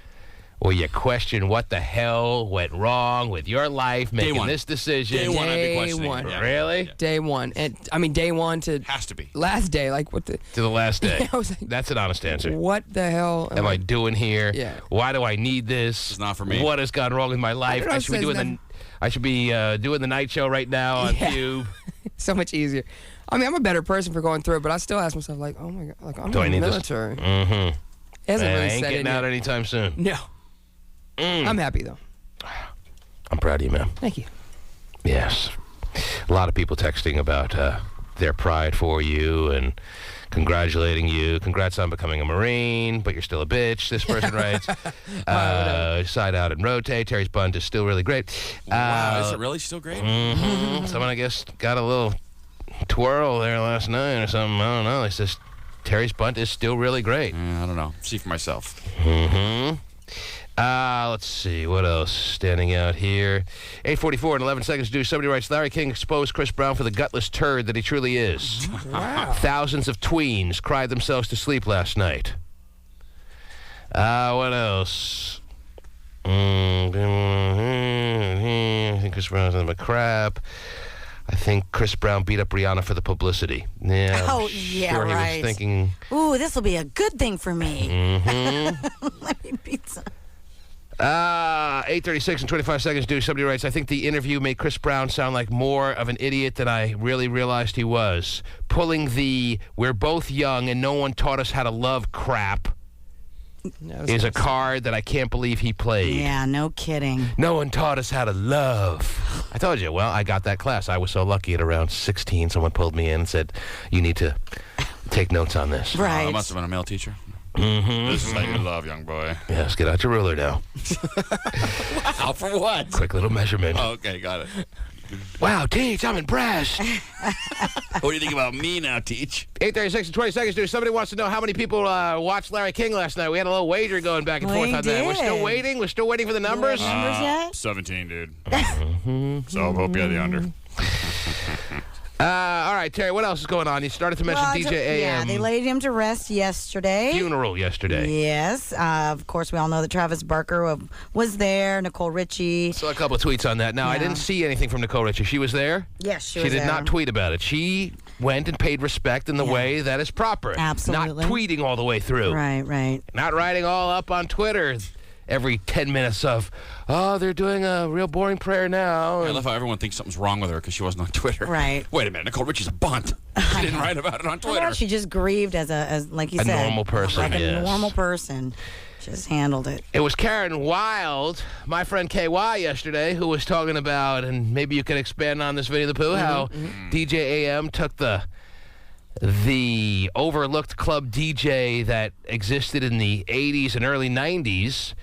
where you question what the hell went wrong with your life making this decision? Day one, I'd be questioning. One. Yeah. Really? Yeah. Day one. And I mean, day one to has to be last day. Like what the? To the last day. I was like, that's an honest answer. What the hell am I doing here? Yeah. Why do I need this? It's not for me. What has gone wrong with my life? I should be doing the night show right now on KUBE. So much easier. I mean, I'm a better person for going through it, but I still ask myself, like, oh my god, like I'm in the military. Mm-hmm. It hasn't really I ain't set getting in out yet. anytime soon. No. I'm happy though. I'm proud of you, man. Thank you. Yes. A lot of people texting about their pride for you and congratulating you. Congrats on becoming a Marine, but you're still a bitch, this person writes. Side out and rotate. Terry's bunt is still really great. Wow, is it really still great? Mm-hmm. Someone, I guess, got a little twirl there last night or something. I don't know. It says Terry's bunt is still really great. I don't know. See for myself. Mm-hmm. Let's see. What else standing out here? 8:44 and 11 seconds to do. Somebody writes, Larry King exposed Chris Brown for the gutless turd that he truly is. Wow. Thousands of tweens cried themselves to sleep last night. What else? I think Chris Brown's nothing but crap. I think Chris Brown beat up Rihanna for the publicity. Yeah. Oh, yeah, sure right. He was thinking, ooh, this will be a good thing for me. mm-hmm. Let me beat some. 8:36 and 25 seconds to do. Somebody writes, I think the interview made Chris Brown sound like more of an idiot than I really realized he was. Pulling the "we're both young and no one taught us how to love" crap is a card that I can't believe he played. Yeah, no kidding. No one taught us how to love. I told you, well, I got that class. I was so lucky at around 16, someone pulled me in and said, you need to take notes on this. Right. I must have been a male teacher. Mm-hmm. This is how you love, young boy. Yes, get out your ruler now. Wow, for what? Quick little measurement. Oh, okay, got it. Wow, Teach, I'm impressed. What do you think about me now, Teach? 8:36 and 20 seconds, dude. Somebody wants to know how many people watched Larry King last night. We had a little wager going back and forth on that. We're still waiting. We're still waiting for the numbers. Numbers yet? 17, dude. So I hope you had the under. All right, Terry, what else is going on? You started to mention DJ AM. Yeah, they laid him to rest yesterday. Funeral yesterday. Yes. Of course, we all know that Travis Barker was there, Nicole Richie. Saw a couple of tweets on that. Now, I didn't see anything from Nicole Richie. She was there? Yes, she did not tweet about it. She went and paid respect in the way that is proper. Absolutely. Not tweeting all the way through. Right, right. Not writing all up on Twitter every 10 minutes of, oh, they're doing a real boring prayer now. I love how everyone thinks something's wrong with her because she wasn't on Twitter. Right. Wait a minute, Nicole Richie's a bunt. She didn't write about it on Twitter. Well, she just grieved as like you said. A normal person, Like yes. a normal person. Just handled it. It was Karen Wild, my friend KY yesterday, who was talking about, and maybe you can expand on this, Vinnie the Pooh, how DJ AM took the overlooked club DJ that existed in the 80s and early 90s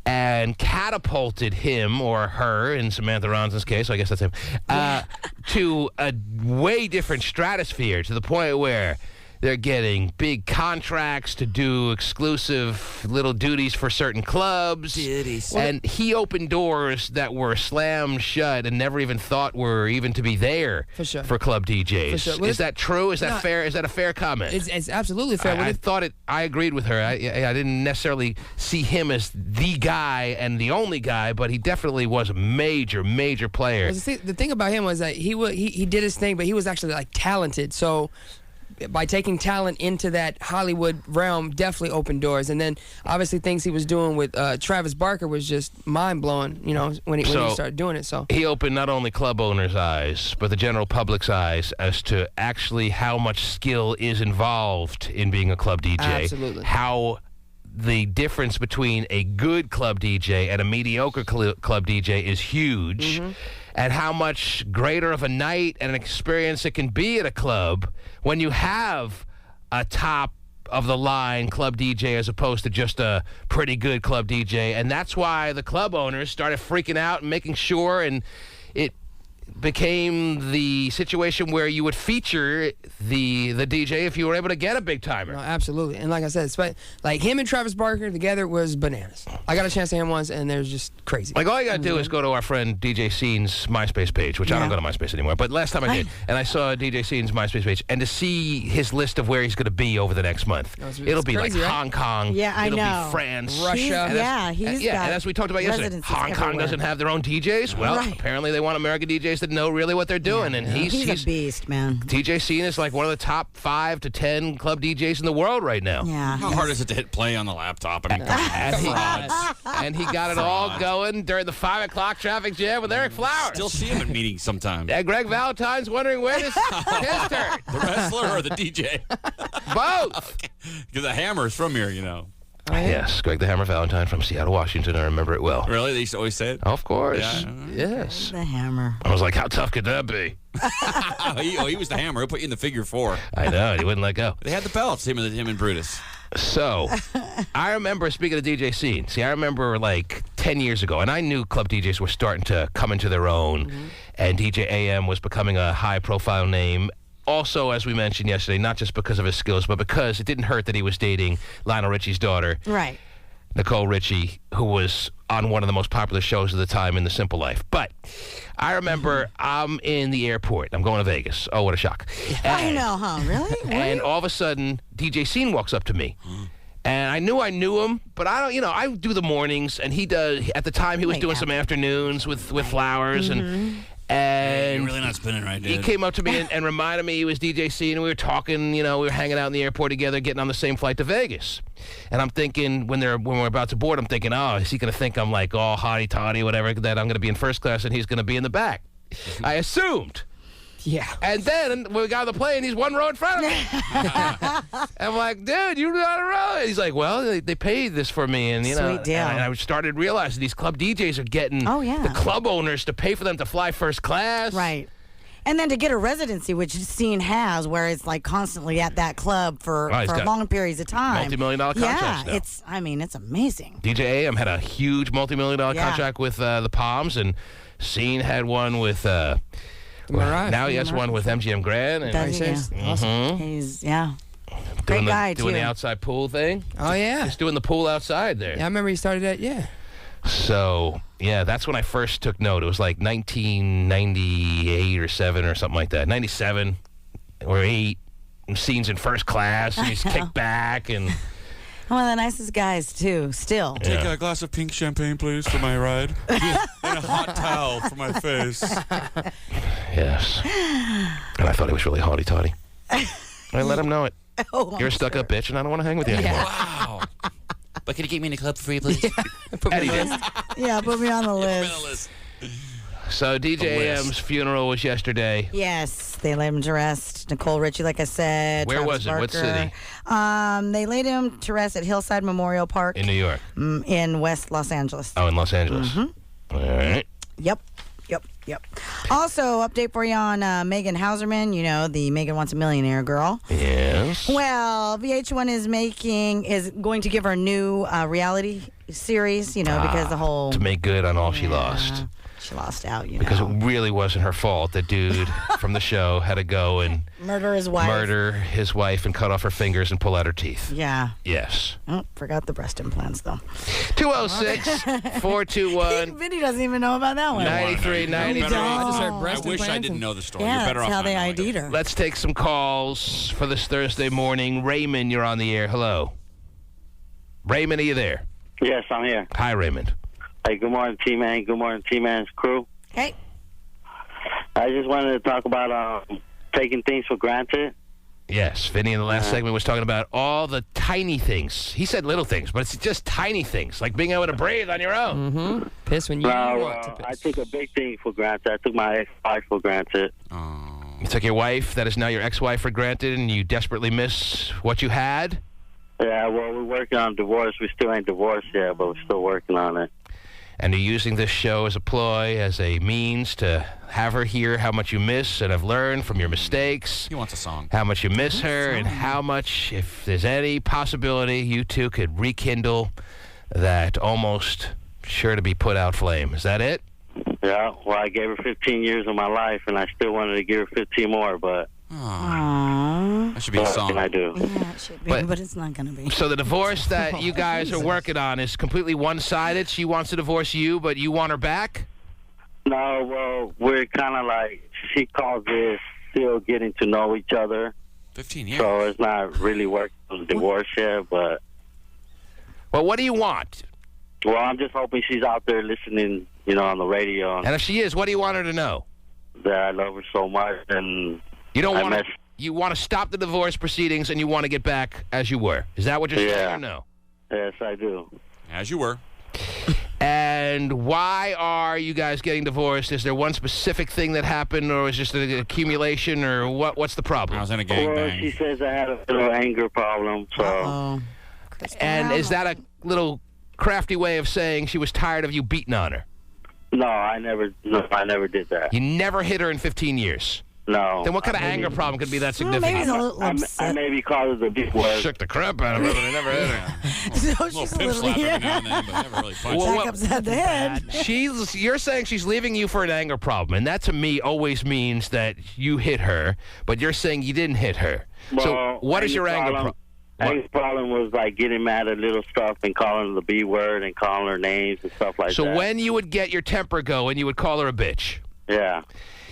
and catapulted him or her, in Samantha Ronson's case, so I guess that's him, to a way different stratosphere, to the point where they're getting big contracts to do exclusive little duties for certain clubs. And he opened doors that were slammed shut and never even thought were even to be there for club DJs. For sure. Well, is that true? Is that fair? Is that a fair comment? It's absolutely fair. I thought it. I agreed with her. I didn't necessarily see him as the guy and the only guy, but he definitely was a major, major player. Well, the thing about him was that he did his thing, but he was actually like talented. So by taking talent into that Hollywood realm, definitely opened doors. And then obviously things he was doing with Travis Barker was just mind blowing. You know, when he started doing it. So he opened not only club owners' eyes, but the general public's eyes as to actually how much skill is involved in being a club DJ. Absolutely. How the difference between a good club DJ and a mediocre club DJ is huge. And how much greater of a night and an experience it can be at a club when you have a top-of-the-line club DJ as opposed to just a pretty good club DJ. And that's why the club owners started freaking out and making sure, and became the situation where you would feature the DJ if you were able to get a big timer. No, absolutely. And like I said, like him and Travis Barker together was bananas. I got a chance to hear him once, and there's just crazy. Like, all you got to do is go to our friend DJ Scene's MySpace page, which I don't go to MySpace anymore, but last time I did, and I saw DJ Scene's MySpace page, and to see his list of where he's going to be over the next month. It'll be crazy, like right? Hong Kong. Yeah, I It'll know. be France. Russia. He's got and as we talked about yesterday, residencies Hong Kong everywhere. doesn't have their own DJs. Well, apparently they want American DJs that know really what they're doing, and He's a beast, man. DJ Scene is like one of the top 5 to 10 club DJs in the world right now. Yeah. How hard is it to hit play on the laptop? I mean, and he got it all going during the 5 o'clock traffic jam with Eric Flowers. Still see him at meetings sometimes. Yeah, Greg Valentine's wondering when it's his turn. The wrestler or the DJ? Both. Because the Hammer's from here, you know. Yes, Greg the Hammer Valentine from Seattle, Washington. I remember it well. Really? They used to always say it? Of course. Yeah. Yes. The Hammer. I was like, how tough could that be? he was the Hammer. He'll put you in the figure 4. I know. He wouldn't let go. They had the belts, him and Brutus. So, I remember, speaking of DJ Scene, I remember like 10 years ago, and I knew club DJs were starting to come into their own, and DJ AM was becoming a high-profile name. Also, as we mentioned yesterday, not just because of his skills, but because it didn't hurt that he was dating Lionel Richie's daughter, Right. Nicole Richie, who was on one of the most popular shows of the time in The Simple Life. But I remember I'm in the airport. I'm going to Vegas. Oh, what a shock. I know, huh? Really? And all of a sudden, DJ Scene walks up to me. And I knew him, but I don't, I do the mornings, and he does, at the time, he was doing some afternoons with Flowers, and you're really not spinning right, dude. he came up to me and reminded me he was DJ Scene, and we were talking, we were hanging out in the airport together, getting on the same flight to Vegas. And I'm thinking, when we're about to board, I'm thinking, oh, is he going to think I'm like all hotty-totty, whatever, that I'm going to be in first class and he's going to be in the back? I assumed. Yeah. And then when we got on the plane, he's one row in front of me. I'm like, dude, you're not a row. He's like, well, they paid this for me. And, Sweet deal. And I started realizing these club DJs are getting the club owners to pay for them to fly first class. Right. And then to get a residency, which Scene has, where it's like constantly at that club for long periods of time. Multi-million-dollar contracts now. It's amazing. DJ AM had a huge multi-million-dollar contract with the Palms, and Scene had one with... now he has one with MGM Grand. And Awesome. He's, Great guy, doing too. the outside pool thing. Oh, yeah. He's doing the pool outside there. Yeah, I remember he started that, So, that's when I first took note. It was like 1998 or 7 or something like that. 97 or 8. And Scene's in first class, and he's kicked back. And One of the nicest guys, too, still. Take a glass of pink champagne, please, for my ride. And a hot towel for my face. Yes. And I thought he was really haughty-taughty. I let him know it. You're a stuck-up bitch, and I don't want to hang with you anymore. Wow. But can you get me in the club for free, please? Eddie did. Put me on the list. So DJ AM's funeral was yesterday. Yes, they laid him to rest. Nicole Richie, like I said. Where Travis was it? What Barker. city? They laid him to rest at Hillside Memorial Park. In New York. In West Los Angeles. Oh, in Los Angeles. All right. Yep. Also, update for you on Megan Hauserman. The Megan Wants a Millionaire girl. Yes. Well, VH1 is going to give her a new reality series. Because the whole to make good on all she lost. She lost out. Because it really wasn't her fault. The dude from the show had to go and murder his wife and cut off her fingers and pull out her teeth. Yeah. Yes. Oh, forgot the breast implants though. 206-421. Vinnie doesn't even know about that one. 93-93. I wish I didn't know the story. Yeah, You're better that's off how they not knowing ID'd it. her. Let's take some calls for this Thursday morning. Raymond, you're on the air. Hello. Raymond, are you there? Yes, I'm here. Hi, Raymond. Hey, good morning, T-Man. Good morning, T-Man's crew. Hey. I just wanted to talk about taking things for granted. Yes, Vinnie in the last segment was talking about all the tiny things. He said little things, but it's just tiny things, like being able to breathe on your own. Piss when you want to piss. I took a big thing for granted. I took my ex-wife for granted. You took your wife, that is now your ex-wife, for granted, and you desperately miss what you had? Yeah, well, we're working on divorce. We still ain't divorced yet, but we're still working on it. And you're using this show as a ploy, as a means to have her hear how much you miss and have learned from your mistakes. He wants a song. How much you miss her and how much, if there's any possibility, you two could rekindle that almost sure to be put out flame. Is that it? Yeah, well, I gave her 15 years of my life, and I still wanted to give her 15 more, but... Aww. That should be a song. What can I do? Yeah, it should be, but it's not going to be. So the divorce that you guys are working on is completely one-sided? She wants to divorce you, but you want her back? No, well, we're kind of like, she calls this still getting to know each other. 15 years. So it's not really working on the divorce yet, but... Well, what do you want? Well, I'm just hoping she's out there listening, you know, on the radio. And if she is, what do you want her to know? That I love her so much, and... You don't want to... You want to stop the divorce proceedings and you want to get back as you were. Is that what you're saying or no? Yes, I do. As you were. And why are you guys getting divorced? Is there one specific thing that happened, or is it just an accumulation, or what's the problem? I was in a gangbang. Well, she says I had a little anger problem, so... And is that a little crafty way of saying she was tired of you beating on her? No, I never did that. You never hit her in 15 years? No. Then what kind of anger problem could be that significant? Maybe he's a little upset. I maybe called her the big word. Shook the crap out of her, but I never hit her. So she's a little, every now and then, but never really punched her. Jack upset the head. You're saying she's leaving you for an anger problem, and that to me always means that you hit her, but you're saying you didn't hit her. Well, so what is your anger problem? Anger problem was like getting mad at little stuff and calling her the B word and calling her names and stuff like that. So when you would get your temper going, you would call her a bitch? Yeah.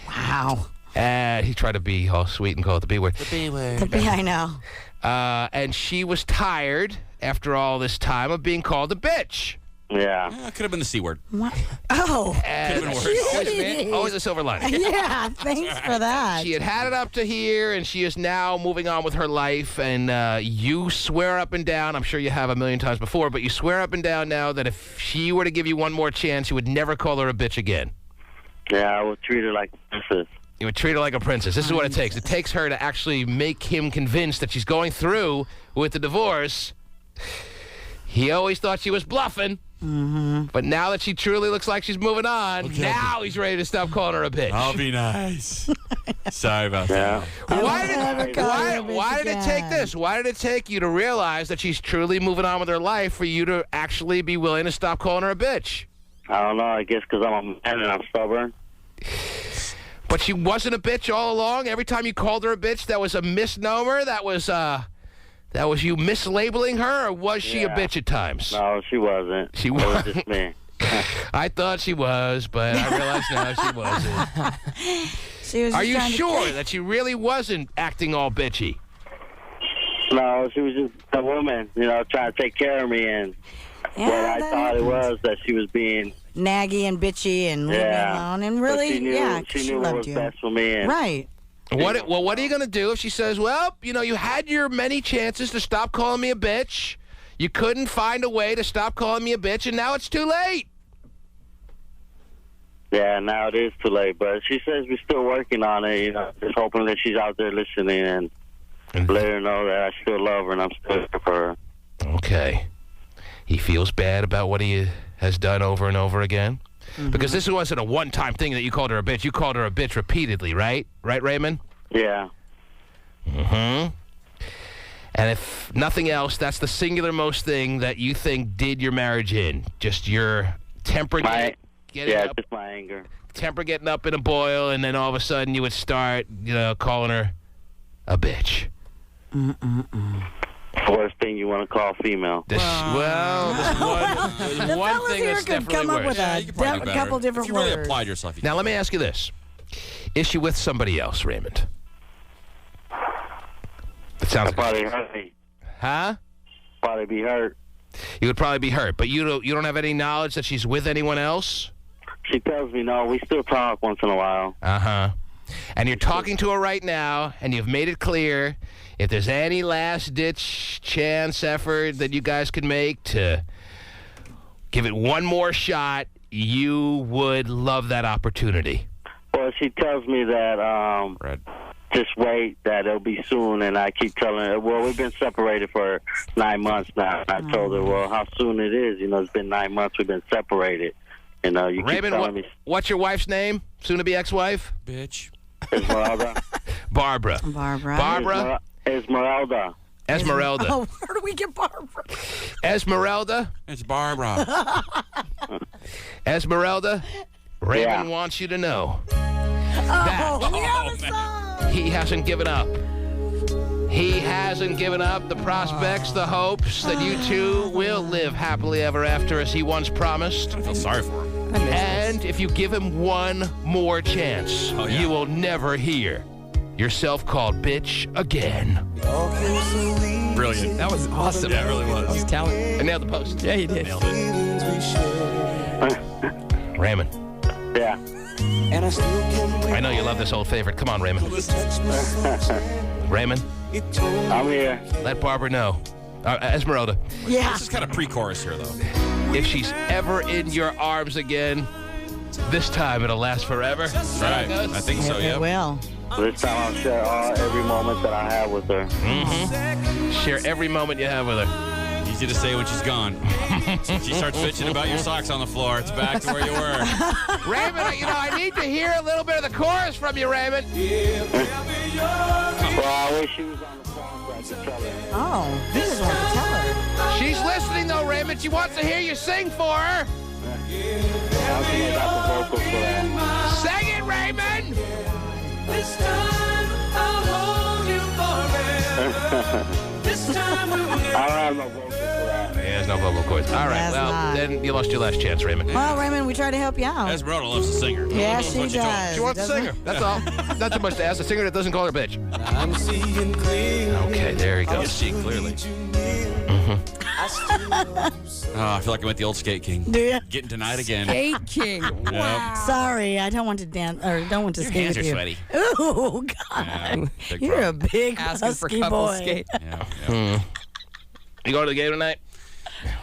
Wow. And he tried to be all sweet and call it the B word. The B word. The B, I know. And she was tired after all this time of being called a bitch. Yeah. It could have been the C word. What? Oh. Could have been worse. Always a silver lining. Yeah, thanks for that. She had it up to here, and she is now moving on with her life, and you swear up and down, I'm sure you have a million times before, but you swear up and down now that if she were to give you one more chance, you would never call her a bitch again. Yeah, I would treat her like a princess. You would treat her like a princess. This is what it takes. It takes her to actually make him convinced that she's going through with the divorce. He always thought she was bluffing. Mm-hmm. But now that she truly looks like she's moving on, now he's ready to stop calling her a bitch. I'll be nice. Sorry about that. Why did it take this? Why did it take you to realize that she's truly moving on with her life for you to actually be willing to stop calling her a bitch? I don't know. I guess because I'm a man and I'm stubborn. But she wasn't a bitch all along? Every time you called her a bitch, that was a misnomer? That was you mislabeling her, or was she a bitch at times? No, she wasn't. She It was just me. I thought she was, but I realize now she wasn't. She was Are just you trying to sure that she really wasn't acting all bitchy? No, she was just a woman, you know, trying to take care of me, and Yeah, what I that thought it was that she was being naggy and bitchy and leave me alone, and really, But she knew, she what loved was you. best for me. And Right. What are you going to do if she says, well, you know, you had your many chances to stop calling me a bitch. You couldn't find a way to stop calling me a bitch, and now it's too late. Yeah, now it is too late, but she says we're still working on it, you know, just hoping that she's out there listening and let her know that I still love her and I'm still here for her. Okay. He feels bad about what he has done over and over again? Mm-hmm. Because this wasn't a one-time thing that you called her a bitch. You called her a bitch repeatedly, right? Right, Raymond? Yeah. Mm-hmm. And if nothing else, that's the singular most thing that you think did your marriage in. Just your temper getting up. Just my anger. Temper getting up in a boil, and then all of a sudden you would start, you know, calling her a bitch. Worst thing you want to call female. There's one thing that's could definitely come up worse. with a couple different If you really words. applied yourself. Now, let me ask you this. Is she with somebody else, Raymond? That sounds probably hurt me. Huh? Probably be hurt. You would probably be hurt, but you don't have any knowledge that she's with anyone else? She tells me no. We still talk once in a while. Uh-huh. And you're talking to her right now, and you've made it clear if there's any last-ditch chance effort that you guys could make to give it one more shot, you would love that opportunity. Well, she tells me that just wait, that it'll be soon, and I keep telling her, well, we've been separated for 9 months now. And I told her, well, how soon it is. You know, it's been 9 months we've been separated. You know, you keep telling me. What's your wife's name? Soon-to-be ex-wife? Bitch. Esmeralda. Barbara. Esmeralda. Esmeralda. Oh, where do we get Barbara? Esmeralda. It's Barbara. Esmeralda. Raymond wants you to know he hasn't given up. He hasn't given up the prospects, the hopes that you two will live happily ever after as he once promised. I feel sorry for him. And if you give him one more chance, you will never hear yourself called bitch again. Brilliant. That was awesome. Yeah, it really was. That was talent. I nailed the post. Yeah, you did. Nailed it. Raymond. Yeah. I know you love this old favorite. Come on, Raymond. Raymond. I'm here. Let Barbara know. Esmeralda. Yeah. This is kind of pre-chorus here, though. If she's ever in your arms again, this time it'll last forever. Right. I think so, yeah. It will. This time I'll share every moment that I have with her. Mm-hmm. Share every moment you have with her. Easy to say when she's gone. She starts bitching about your socks on the floor. It's back to where you were. Raymond, I need to hear a little bit of the chorus from you, Raymond. Well, I wish she was on the phone so I could tell her. Oh, he just wants to tell her. She's listening, though, Raymond. She wants to hear you sing for her. I think I got the vocals for that. Sing it, Raymond. This time I'll hold you forever. This time we'll I don't have no vocals for that. Yeah, there's no vocal cords. All right, That's well, not. then you lost your last chance, Raymond. Well, Raymond, we try to help you out. Esmeralda loves a singer. Yeah, That's she what you told me. does. She wants a Doesn't singer. That's all. Not too much to ask. A singer that doesn't call her bitch. I'm seeing clear. Okay, there he You goes. see clearly. Oh, I feel like I'm at the old Skate King. Do you? Getting denied again. Skate King. Yep. Sorry, I don't want to dance or don't want to Your skate hands with are you. sweaty. Ooh, God. Yeah, big You're problem. a big Asking for husky couple boy. skate. Yeah. You going to the game tonight?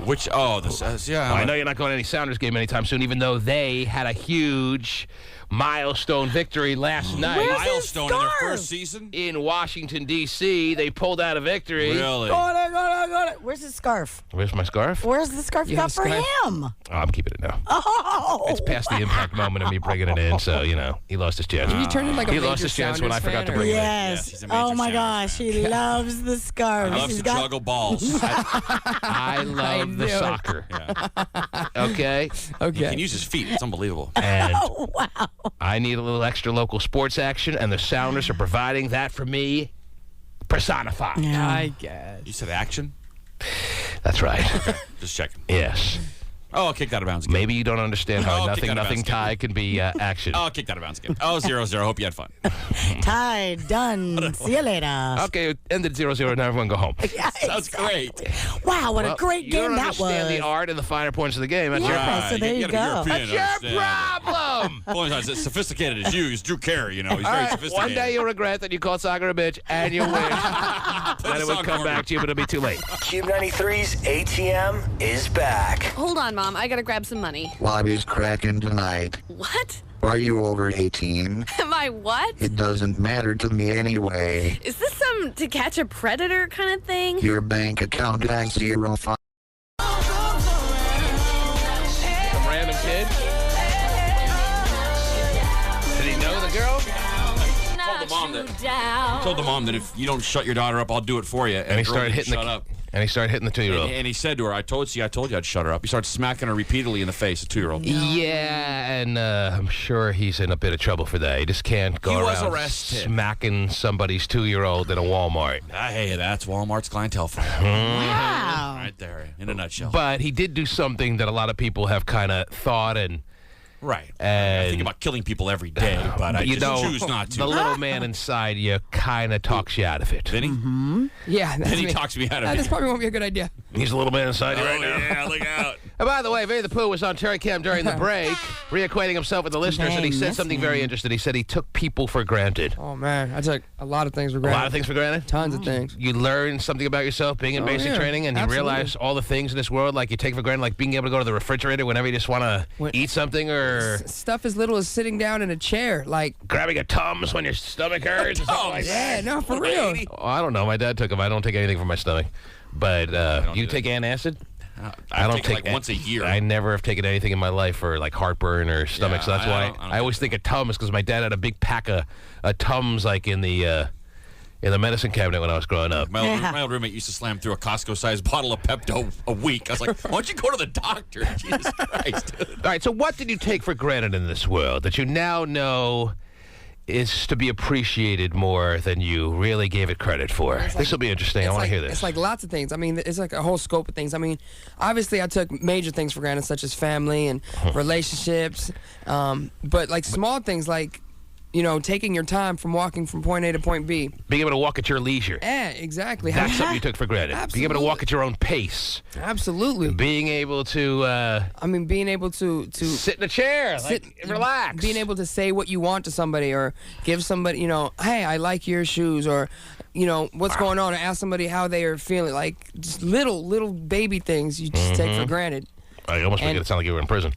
Which, yeah. I know you're not going to any Sounders game anytime soon, even though they had a huge milestone victory last night. Milestone in their first season? In Washington, D.C. They pulled out a victory. Really? Got it. Where's his scarf? Where's my scarf? Where's the scarf you got for him? Oh, I'm keeping it now. Oh, It's past the impact moment of me bringing it in, so, he lost his chance. You turned into like a He lost major his chance when I Sounders forgot to fan, bring or- it in. yes. he's a major Oh my Sounders gosh, he loves the scarf. I love He's to got- juggle balls. I love the knew it. soccer. Yeah. Okay? He can use his feet. It's unbelievable. And Oh, wow. I need a little extra local sports action, and the Sounders are providing that for me personified. Yeah. I guess. You said action? That's right. Okay, just checking. Yes. Oh, I'll kick that out of bounds again. Maybe you don't understand how Oh, kick that out of nothing bounds tie can be action. Oh, I'll kick that out of bounds again. Oh, 0-0. Hope you had fun. Tied, done. See you later. Okay, it ended 0-0. Now everyone go home. Yeah, Sounds great. Wow, what Well, a great you game don't that understand was. the art and the finer points of the game. That's your Yeah, problem. so there you gotta be go. European That's to your understand. problem. Only as sophisticated as you is Drew Carey. He's All very right, sophisticated. one day you'll regret that you called soccer a bitch, and you'll wish that the it would song come for back me. to you, but it'll be too late. Cube 93's ATM is back. Hold on, Mom. I gotta grab some money. Lobby's cracking tonight. What? Are you over 18? Am I what? It doesn't matter to me anyway. Is this some to catch a predator kind of thing? Your bank account has 05. Some random kid. Did he know the girl? Told the mom that if you don't shut your daughter up, I'll do it for you. And he started hitting shut up. And he started hitting the 2-year-old. And he said to her, I told you I'd shut her up. He started smacking her repeatedly in the face, a 2-year-old. Yeah, and I'm sure he's in a bit of trouble for that. He just can't go He was around arrested. smacking somebody's 2-year-old in a Walmart. Hey, that's Walmart's clientele for you. Wow. Right there, in a nutshell. But he did do something that a lot of people have kind of thought and... Right. And I think about killing people every day, but I you just know, choose not to. the little man inside you kind of talks you out of it. Vinnie? Yeah, that's Vinnie me. talks me out of This it. probably won't be a good idea. He's a little man inside you right now. Yeah, look out. And by the way, Vinnie the Pooh was on Tari Cam during the break, reacquainting himself with the listeners, and he Dang, said that's something me. very interesting. He said he took people for granted. Oh, man. I took a lot of things for A granted. lot of things for granted? Tons of things. You learn something about yourself being in Oh, basic yeah. training, and you Absolutely. realize all the things in this world, like you take for granted, like being able to go to the refrigerator whenever you just want to eat something, or Stuff as little as sitting down in a chair. Like, grabbing a Tums when your stomach hurts. or something like that. yeah, no, for real. Oh, I don't know. My dad took them. I don't take anything for my stomach. But you take antacid? I take it like once a year. I never have taken anything in my life for like heartburn or stomach, Yeah, so that's I why don't I always think of Tums, because my dad had a big pack of Tums like in the in the medicine cabinet when I was growing up. My old roommate used to slam through a Costco-sized bottle of Pepto a week. I was like, why don't you go to the doctor? Jesus Christ, dude. All right, so what did you take for granted in this world that you now know is to be appreciated more than you really gave it credit for? This will be interesting. I want to hear this. It's like lots of things. I mean, it's like a whole scope of things. I mean, obviously I took major things for granted, such as family and relationships. But like small things like, you know, taking your time from walking from point A to point B. Being able to walk at your leisure. Yeah, exactly. That's something you took for granted. Absolutely. Being able to walk at your own pace. Absolutely. Being able to... being able to sit in a chair, relax. Being able to say what you want to somebody or give somebody, you know, hey, I like your shoes, or, you know, what's going on, or ask somebody how they are feeling. Like, just little baby things you just take for granted. I almost make it sound like you were in prison.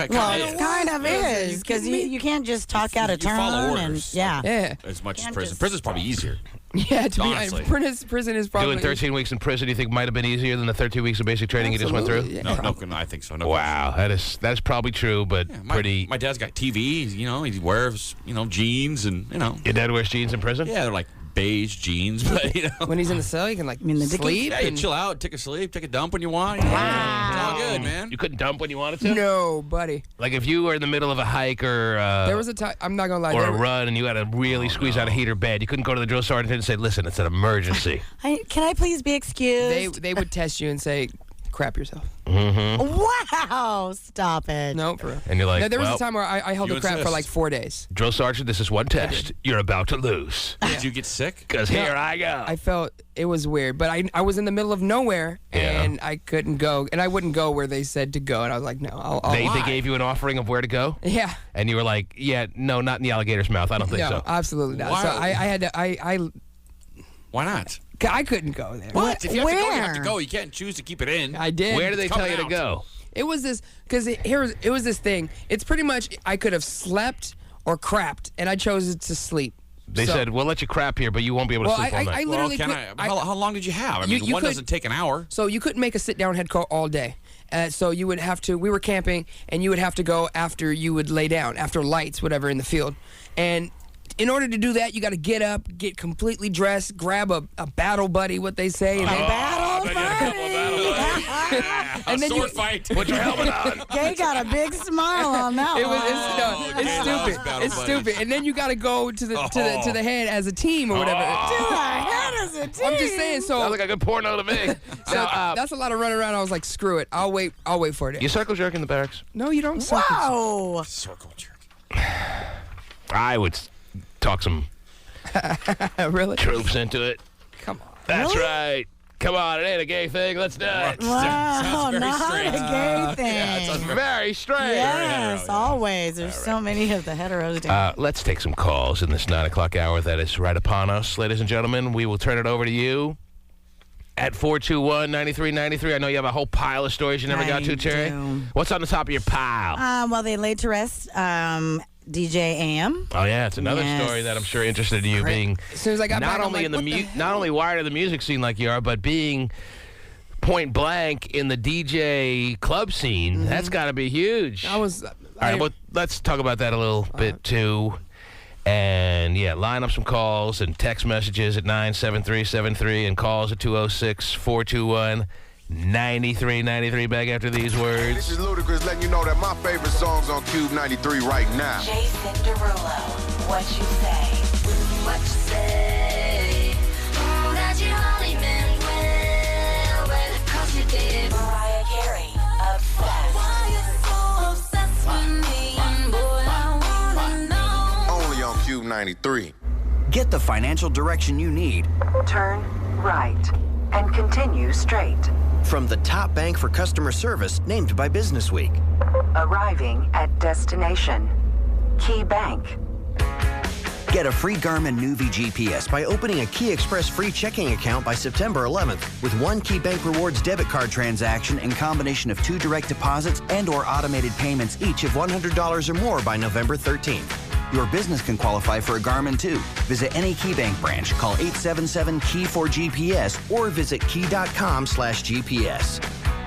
Well, it kind of is, because you can't just talk out of turn. Follow orders. Yeah. As much as prison. Prison's probably easier. Yeah, to Honestly. be honest, prison is probably... Doing 13 weeks in prison, you think might have been easier than the 13 weeks of basic training you just went through? Yeah. No, I think so. No wow, that is probably true, but pretty... My dad's got TV, you know, he wears, you know, jeans and, you know. Your dad wears jeans in prison? Yeah, they're like beige jeans, but, you know. When he's in the cell, you can, like, sleep. Yeah, you chill out, take a dump when you want. Wow. It's all good, man. You couldn't dump when you wanted to? No, buddy. Like if you were in the middle of a hike or... there was a time, I'm not going to lie. Or a run and you had to really squeeze out a heater bed. You couldn't go to the drill sergeant and say, listen, it's an emergency. Can I please be excused? They would test you and say, crap yourself. Wow, stop it. No, for real. And you're like, no, there was a time where I held the crap for like 4 days. Drill sergeant, this is one test. You're about to lose. Did you get sick? Because here I go. I felt it was weird, but I was in the middle of nowhere and I couldn't go, and I wouldn't go where they said to go, and I was like, no, I'll They gave you an offering of where to go? Yeah. And you were like, yeah, no, not in the alligator's mouth. I don't think so. No, absolutely not. So I had to, Why not? I couldn't go there. What? If you have to go, you have to go. You can't choose to keep it in. I did. Where did they tell you to go? It was this, because it was this thing. It's pretty much, I could have slept or crapped, and I chose to sleep. They said, we'll let you crap here, but you won't be able to sleep all night. I literally how long did you have? I mean, one doesn't take an hour. So you couldn't make a sit-down head call all day. So you would have to, we were camping, and you would have to go after you would lay down, after lights, whatever, in the field. And in order to do that, you got to get up, get completely dressed, grab a battle buddy, what they say. And battle buddy. And then sword fight. Put your helmet on. Gay got a big smile on that one. It's stupid. It's stupid. And then you got to go to the to the head as a team or whatever. To the head as a team. I'm just saying. So sounds like a good porno to me. So that's a lot of running around. I was like, screw it. I'll wait for it. You circle jerk in the barracks? No, you don't. Whoa. Circle jerk. I would talk some really troops into it. Come on. That's right. Come on, it ain't a gay thing. Let's do it. Wow, not a gay thing. Yeah, it sounds very strange. Yes, always. There's so many of the heteros down. Let's take some calls in this 9 o'clock hour that is right upon us. Ladies and gentlemen, we will turn it over to you at 421-9393. I know you have a whole pile of stories you never got to, Terry. What's on the top of your pile? Well, they laid to rest DJ AM. Oh yeah, it's another story that I'm sure interested in you being. As soon as I got not back, only I'm like, in the not only wired to the music scene like you are, but being point blank in the DJ club scene. That's got to be huge. I was. All right, well, let's talk about that a little bit too. And yeah, line up some calls and text messages at 97373 and calls at 206-421-9393. Back after these words. This is Ludacris letting you know that my favorite song's on Cube 93 right now. Jason Derulo, what you say? What you say? Oh, that you only meant well, 'cause you did. Mariah Carey, obsessed. Why you so obsessed with me? And boy, I wanna know. Only on Cube 93. Get the financial direction you need. Turn right and continue straight. From the top bank for customer service named by Businessweek. Arriving at destination. Key Bank. Get a free Garmin Nuvi GPS by opening a Key Express free checking account by September 11th with one Key Bank Rewards debit card transaction in combination of 2 direct deposits and or automated payments each of $100 or more by November 13th. Your business can qualify for a Garmin too. Visit any Key Bank branch, call 877-KEY-4-GPS or visit key.com/GPS.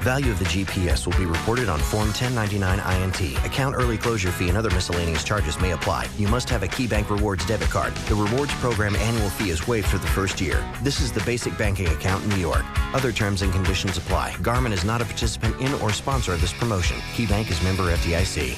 Value of the GPS will be reported on Form 1099 INT. Account early closure fee and other miscellaneous charges may apply. You must have a KeyBank Rewards debit card. The rewards program annual fee is waived for the first year. This is the basic banking account in New York. Other terms and conditions apply. Garmin is not a participant in or sponsor of this promotion. KeyBank is member FDIC.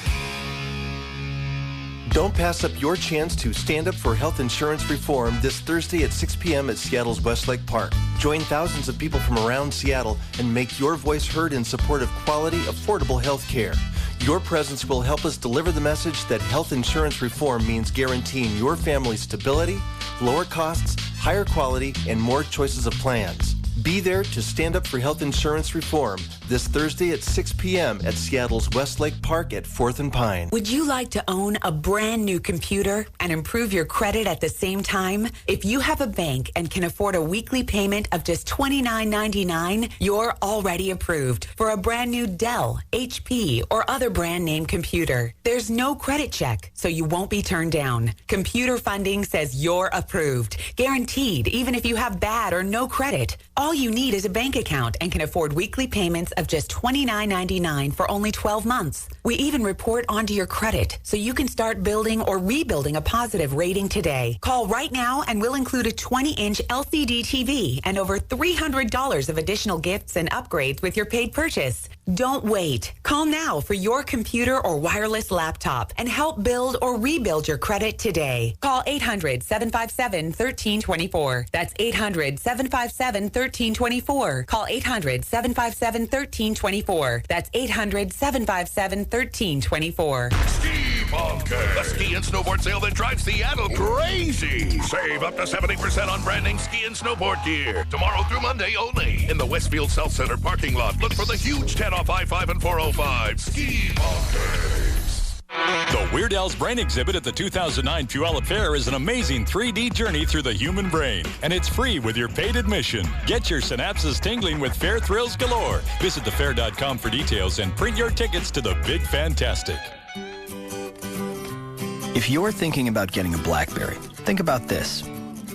Don't pass up your chance to stand up for health insurance reform this Thursday at 6 p.m. at Seattle's Westlake Park. Join thousands of people from around Seattle and make your voice heard in support of quality, affordable health care. Your presence will help us deliver the message that health insurance reform means guaranteeing your family stability, lower costs, higher quality, and more choices of plans. Be there to stand up for health insurance reform this Thursday at 6 p.m. at Seattle's Westlake Park at 4th and Pine. Would you like to own a brand new computer and improve your credit at the same time? If you have a bank and can afford a weekly payment of just $29.99, you're already approved for a brand new Dell, HP, or other brand name computer. There's no credit check, so you won't be turned down. Computer funding says you're approved, guaranteed, even if you have bad or no credit. All you need is a bank account and can afford weekly payments of just $29.99 for only 12 months. We even report onto your credit so you can start building or rebuilding a positive rating today. Call right now and we'll include a 20-inch LCD TV and over $300 of additional gifts and upgrades with your paid purchase. Don't wait. Call now for your computer or wireless laptop and help build or rebuild your credit today. Call 800-757-1324. That's 800-757-1324. Call 800-757-1324. That's 800-757-1324. Ski Bunker, the ski and snowboard sale that drives Seattle crazy. Save up to 70% on brand name ski and snowboard gear. Tomorrow through Monday only. In the Westfield South Center parking lot, look for the huge 10 off I-5 and 405. Ski Bunkers. The Weird Al's Brain exhibit at the 2009 Puyallup Fair is an amazing 3D journey through the human brain, and it's free with your paid admission. Get your synapses tingling with fair thrills galore. Visit thefair.com for details and print your tickets to the Big Fantastic. If you're thinking about getting a BlackBerry, think about this.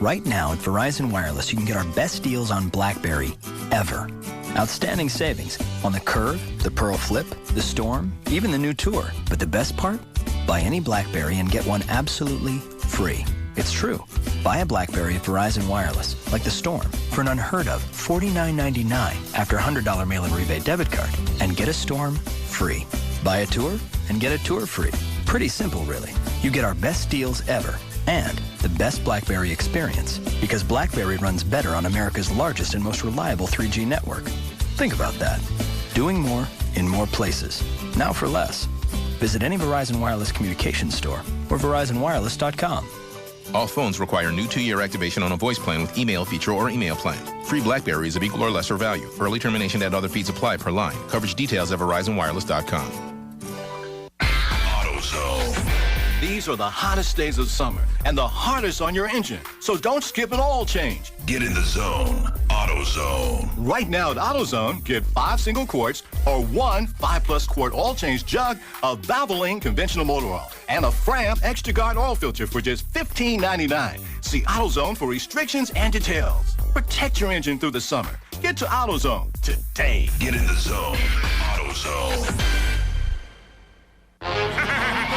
Right now at Verizon Wireless, you can get our best deals on BlackBerry ever. Outstanding savings on the Curve, the Pearl Flip, the Storm, even the new Tour. But the best part? Buy any BlackBerry and get one absolutely free. It's true. Buy a BlackBerry at Verizon Wireless, like the Storm, for an unheard of $49.99 after a $100 mail-in rebate debit card, and get a Storm free. Buy a Tour and get a Tour free. Pretty simple, really. You get our best deals ever and the best BlackBerry experience, because BlackBerry runs better on America's largest and most reliable 3G network. Think about that. Doing more in more places. Now for less. Visit any Verizon Wireless communications store or VerizonWireless.com. All phones require new 2-year activation on a voice plan with email feature or email plan. Free BlackBerry is of equal or lesser value. Early termination and other fees apply per line. Coverage details at VerizonWireless.com. AutoZone. These are the hottest days of summer and the hardest on your engine. So don't skip an oil change. Get in the zone. AutoZone. Right now at AutoZone, get 5 single quarts or 1 5+ quart oil change jug of Valvoline conventional motor oil and a Fram Extra Guard oil filter for just $15.99. See AutoZone for restrictions and details. Protect your engine through the summer. Get to AutoZone today. Get in the zone. AutoZone.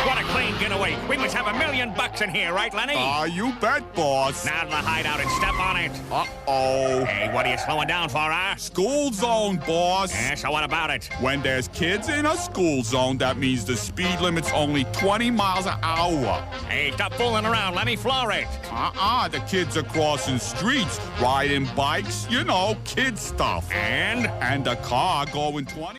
What a clean getaway. We must have $1 million in here, right, Lenny? You bet, boss. Now to the hideout and step on it. Uh-oh. Hey, what are you slowing down for, huh? School zone, boss. Yeah, so what about it? When there's kids in a school zone, that means the speed limit's only 20 miles an hour. Hey, stop fooling around, Lenny. Floor it. The kids are crossing streets, riding bikes, you know, kid stuff. And? And the car going 20.